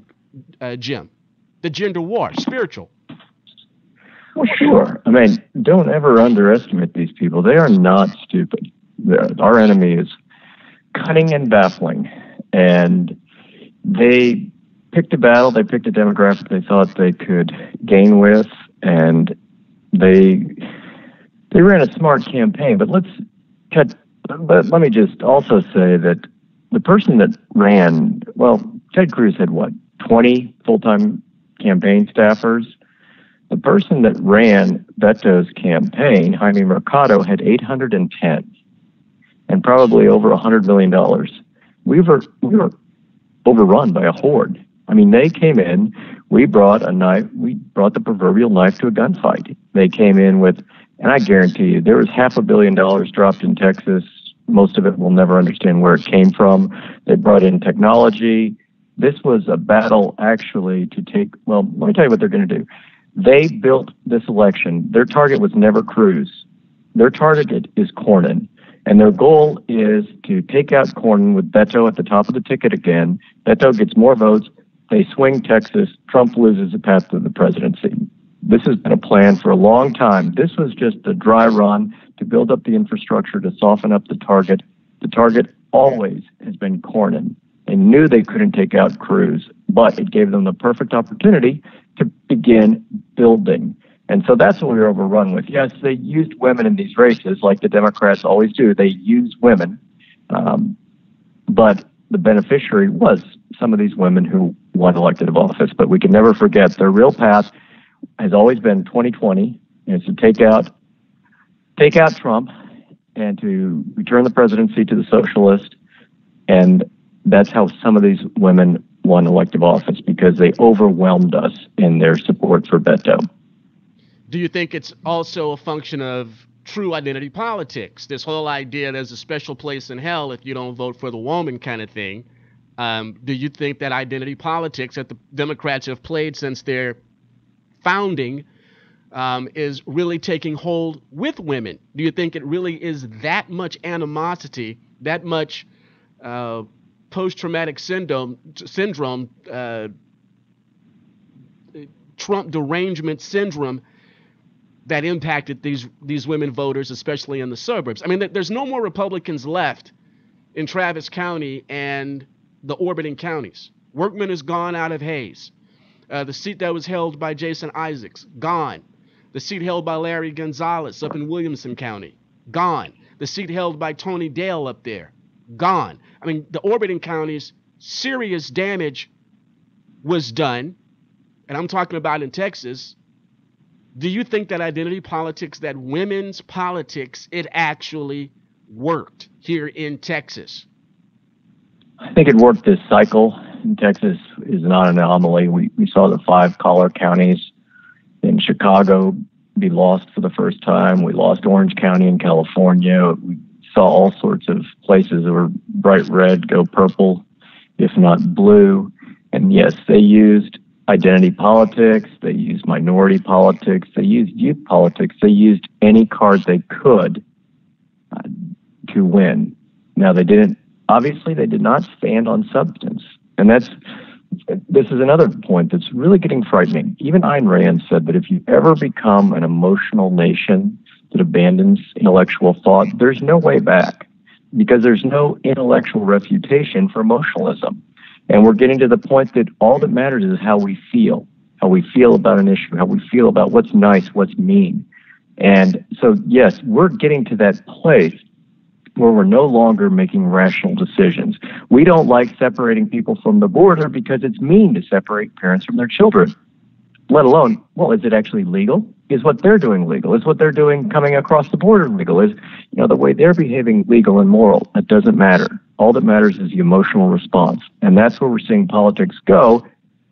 Jim? The gender war, spiritual. Well, sure. I mean, don't ever underestimate these people. They are not stupid. Our enemy is cunning and baffling. And they picked a battle. They picked a demographic they thought they could gain with. And they ran a smart campaign. But let me just also say that the person that ran, Ted Cruz had 20 full-time campaign staffers. The person that ran Beto's campaign, Jaime Mercado, had 810 and probably over $100 million. We were overrun by a horde. I mean, they came in, we brought the proverbial knife to a gunfight. They came in with, and I guarantee you, there was $500 million dropped in Texas. Most of it we'll never understand where it came from. They brought in technology. This was a battle actually to take, let me tell you what they're going to do. They built this election. Their target was never Cruz. Their target is Cornyn. And their goal is to take out Cornyn with Beto at the top of the ticket again. Beto gets more votes. They swing Texas. Trump loses the path to the presidency. This has been a plan for a long time. This was just a dry run to build up the infrastructure, to soften up the target. The target always has been Cornyn. They knew they couldn't take out Cruz, but it gave them the perfect opportunity to begin building. And so that's what we were overrun with. Yes, they used women in these races, like the Democrats always do. They use women. But the beneficiary was some of these women who won elected office. But we can never forget their real path has always been 2020, and it's to take out Trump and to return the presidency to the socialist. And that's how some of these women won elective office, because they overwhelmed us in their support for Beto. Do you think it's also a function of true identity politics? This whole idea there's a special place in hell if you don't vote for the woman kind of thing. Do you think that identity politics that the Democrats have played since their founding is really taking hold with women? Do you think it really is that much animosity, that much post-traumatic syndrome, Trump derangement syndrome that impacted these women voters, especially in the suburbs? I mean, there's no more Republicans left in Travis County and the orbiting counties. Workman is gone out of Hayes. The seat that was held by Jason Isaacs, gone. The seat held by Larry Gonzalez up in Williamson County, gone. The seat held by Tony Dale up there, gone. I mean, the orbiting counties, serious damage was done. And I'm talking about in Texas. Do you think that identity politics, that women's politics, it actually worked here in Texas? I think it worked this cycle. Texas is not an anomaly. We saw the 5 collar counties in Chicago be lost for the first time. We lost Orange County in California. We saw all sorts of places that were bright red go purple, if not blue. And yes, they used identity politics. They used minority politics. They used youth politics. They used any card they could to win. Now, they did not stand on substance. And that's this is another point that's really getting frightening. Even Ayn Rand said that if you ever become an emotional nation that abandons intellectual thought, there's no way back, because there's no intellectual refutation for emotionalism. And we're getting to the point that all that matters is how we feel about an issue, how we feel about what's nice, what's mean. And so, yes, we're getting to that place where we're no longer making rational decisions. We don't like separating people from the border because it's mean to separate parents from their children, let alone, well, is it actually legal? Is what they're doing legal? Is what they're doing coming across the border legal? Is, the way they're behaving legal and moral? That doesn't matter. All that matters is the emotional response. And that's where we're seeing politics go,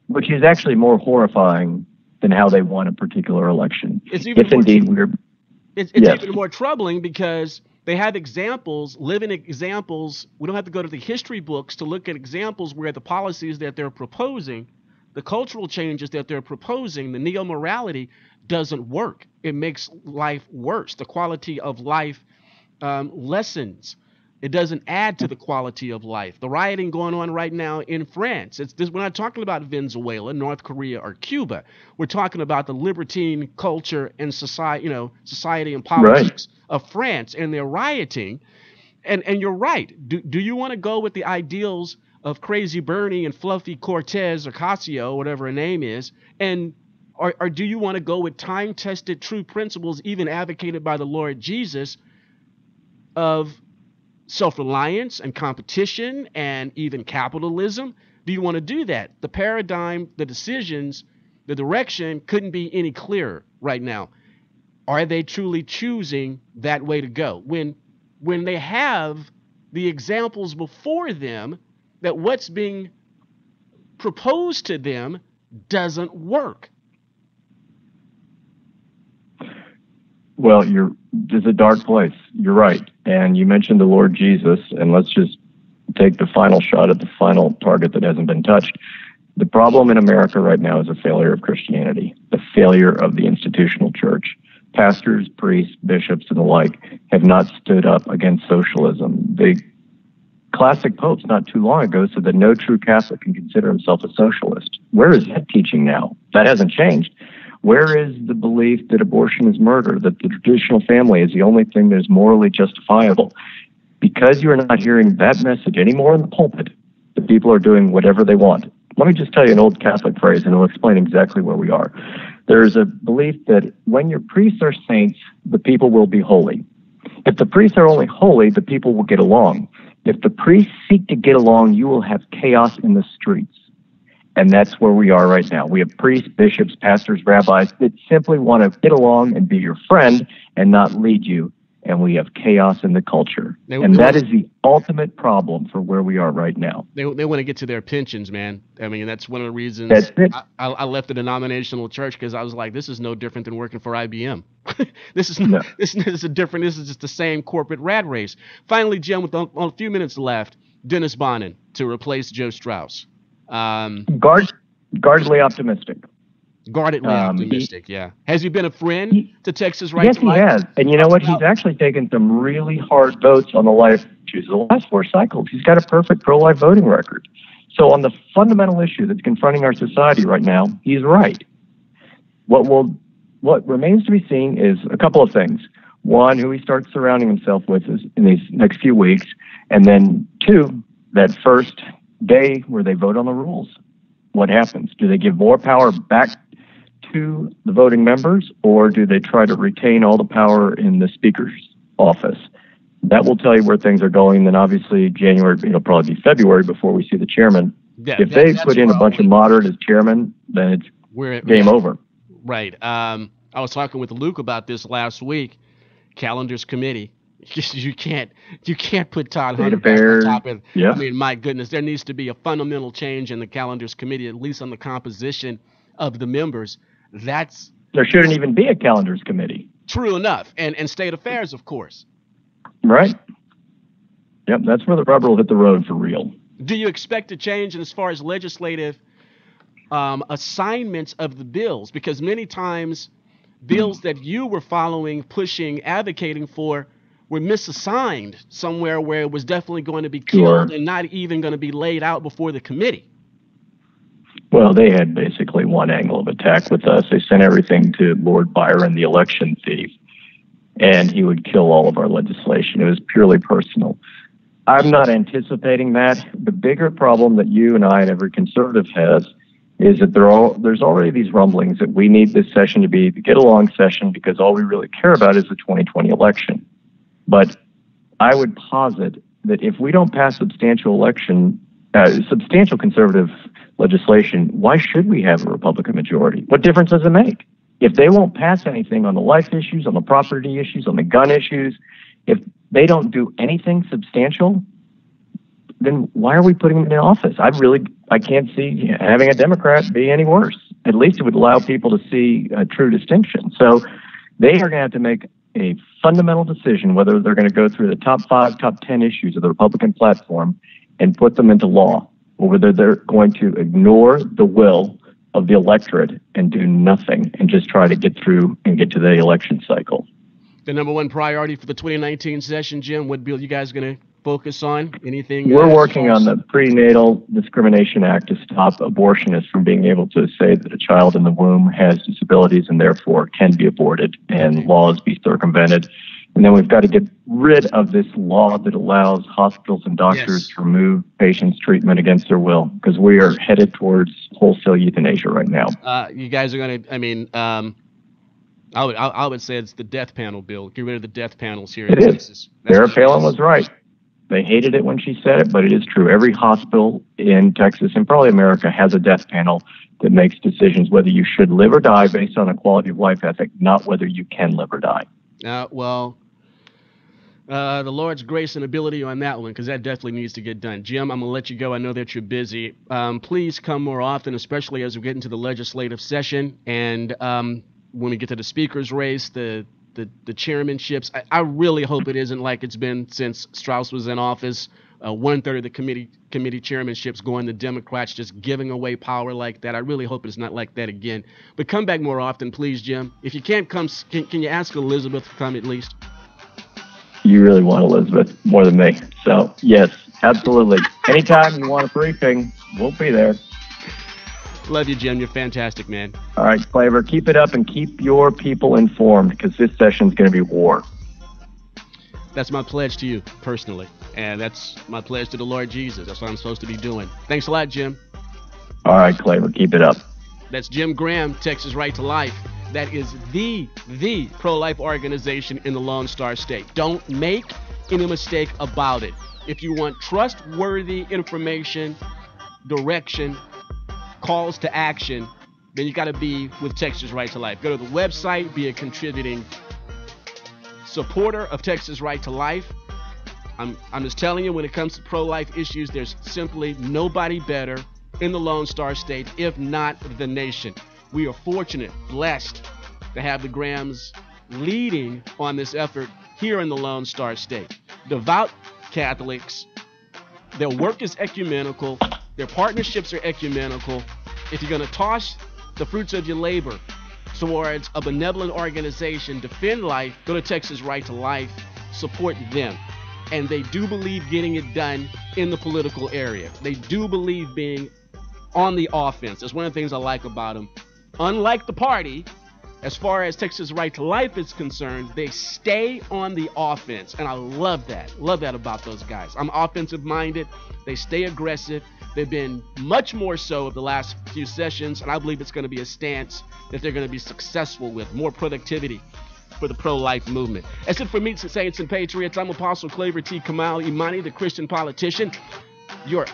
which is actually more horrifying than how they won a particular election. It's even it's yes. even more troubling because they have examples, living examples. We don't have to go to the history books to look at examples where the policies that they're proposing, the cultural changes that they're proposing, the neo-morality doesn't work. It makes life worse. The quality of life lessens. It doesn't add to the quality of life. The rioting going on right now in France. We're not talking about Venezuela, North Korea, or Cuba. We're talking about the libertine culture and society and politics of France, and they're rioting. And you're right. Do you want to go with the ideals of Crazy Bernie and Fluffy Cortez or Ocasio, whatever her name is, or do you want to go with time-tested true principles, even advocated by the Lord Jesus, of self-reliance and competition and even capitalism? Do you want to do that? The paradigm, the decisions, the direction couldn't be any clearer right now. Are they truly choosing that way to go? When they have the examples before them that what's being proposed to them doesn't work. Well, it's a dark place. You're right. And you mentioned the Lord Jesus, and let's just take the final shot at the final target that hasn't been touched. The problem in America right now is a failure of Christianity, the failure of the institutional church. Pastors, priests, bishops, and the like have not stood up against socialism. The classic popes not too long ago said that no true Catholic can consider himself a socialist. Where is that teaching now? That hasn't changed. Where is the belief that abortion is murder, that the traditional family is the only thing that is morally justifiable? Because you are not hearing that message anymore in the pulpit, the people are doing whatever they want. Let me just tell you an old Catholic phrase, and it'll explain exactly where we are. There is a belief that when your priests are saints, the people will be holy. If the priests are only holy, the people will get along. If the priests seek to get along, you will have chaos in the streets. And that's where we are right now. We have priests, bishops, pastors, rabbis that simply want to get along and be your friend and not lead you. And we have chaos in the culture. That is the ultimate problem for where we are right now. They want to get to their pensions, man. I mean, that's one of the reasons I left the denominational church, because I was like, this is no different than working for IBM. This is just the same corporate rat race. Finally, Jim, with a few minutes left, Dennis Bonnen to replace Joe Strauss. Guardedly optimistic. Guardedly optimistic, yeah. Has he been a friend to Texas Right Yes, to Life? he has. And you know what? He's actually taken some really hard votes on the life issues. The last 4 cycles, he's got a perfect pro-life voting record. So on the fundamental issue that's confronting our society right now, he's right. What remains to be seen is a couple of things. One, who he starts surrounding himself with in these next few weeks. And then 2, that first day where they vote on the rules. What happens? Do they give more power back to the voting members, or do they try to retain all the power in the speaker's office? That will tell you where things are going. Then obviously January, it'll probably be February before we see the chairman. Yeah, if they put in a bunch of moderate as chairman, then it's game over. Right. I was talking with Luke about this last week. Calendars committee. You can't put Todd Hunter back on top of. Yeah. I mean, my goodness, there needs to be a fundamental change in the calendars committee, at least on the composition of the members. There shouldn't even be a calendars committee. True enough, and state affairs, of course. Right. Yep, that's where the rubber will hit the road for real. Do you expect a change as far as legislative assignments of the bills? Because many times bills that you were following, pushing, advocating for were misassigned somewhere where it was definitely going to be killed and not even going to be laid out before the committee. Well, they had basically one angle of attack with us. They sent everything to Lord Byron, the election thief, and he would kill all of our legislation. It was purely personal. I'm not anticipating that. The bigger problem that you and I and every conservative has is that there's already these rumblings that we need this session to be the get-along session because all we really care about is the 2020 election. But I would posit that if we don't pass substantial conservative legislation, why should we have a Republican majority? What difference does it make? If they won't pass anything on the life issues, on the property issues, on the gun issues, if they don't do anything substantial, then why are we putting them in office? I can't see having a Democrat be any worse. At least it would allow people to see a true distinction. So they are going to have to make a fundamental decision whether they're going to go through the top 5, top 10 issues of the Republican platform and put them into law, or whether they're going to ignore the will of the electorate and do nothing and just try to get through and get to the election cycle. The number one priority for the 2019 session, Jim, what bill you guys going to focus on? Anything? We're working on the Prenatal Discrimination Act to stop abortionists from being able to say that a child in the womb has disabilities and therefore can be aborted and laws be circumvented. And then we've got to get rid of this law that allows hospitals and doctors to remove patients' treatment against their will, because we are headed towards wholesale euthanasia right now. You guys are going to, I would say it's the death panel bill. Get rid of the death panels here in Texas. Sarah Palin was right. They hated it when she said it, but it is true. Every hospital in Texas and probably America has a death panel that makes decisions whether you should live or die based on a quality of life ethic, not whether you can live or die. The Lord's grace and ability on that one, because that definitely needs to get done. Jim, I'm going to let you go. I know that you're busy. Please come more often, especially as we get into the legislative session. And when we get to the speaker's race, the chairmanships, I really hope it isn't like it's been since Strauss was in office. 1/3 of the committee chairmanships going to Democrats, just giving away power like that. I really hope it's not like that again. But come back more often, please, Jim. If you can't come, can you ask Elizabeth to come at least? You really want Elizabeth more than me. So, yes, absolutely. Anytime you want a briefing, we'll be there. Love you, Jim. You're fantastic, man. All right, Claver, keep it up and keep your people informed, because this session's going to be war. That's my pledge to you, personally. And that's my pledge to the Lord Jesus. That's what I'm supposed to be doing. Thanks a lot, Jim. All right, Claver, keep it up. That's Jim Graham, Texas Right to Life. That is the pro-life organization in the Lone Star State. Don't make any mistake about it. If you want trustworthy information, direction, calls to action, then you got to be with Texas Right to Life. Go to the website, be a contributing supporter of Texas Right to Life. I'm just telling you, when it comes to pro-life issues, there's simply nobody better in the Lone Star State, if not the nation. We are fortunate, blessed to have the Grahams leading on this effort here in the Lone Star State. Devout Catholics, their work is ecumenical, their partnerships are ecumenical. If you're going to toss the fruits of your labor towards a benevolent organization, defend life, go to Texas Right to Life, support them. And they do believe getting it done in the political area. They do believe being on the offense. That's one of the things I like about them. Unlike the party, as far as Texas Right to Life is concerned, they stay on the offense. And I love that. Love that about those guys. I'm offensive minded. They stay aggressive. They've been much more so of the last few sessions. And I believe it's going to be a stance that they're going to be successful with. More productivity for the pro-life movement. That's it for me, Saints and Patriots. I'm Apostle Claver T. Kamau-Imani, the Christian politician, your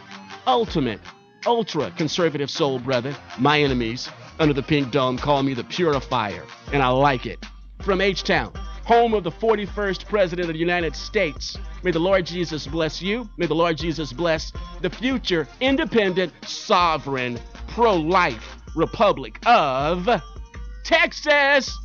ultimate, ultra-conservative soul brother. My enemies under the pink dome call me the purifier, and I like it. From H-Town, home of the 41st President of the United States, may the Lord Jesus bless you. May the Lord Jesus bless the future independent, sovereign, pro-life Republic of Texas.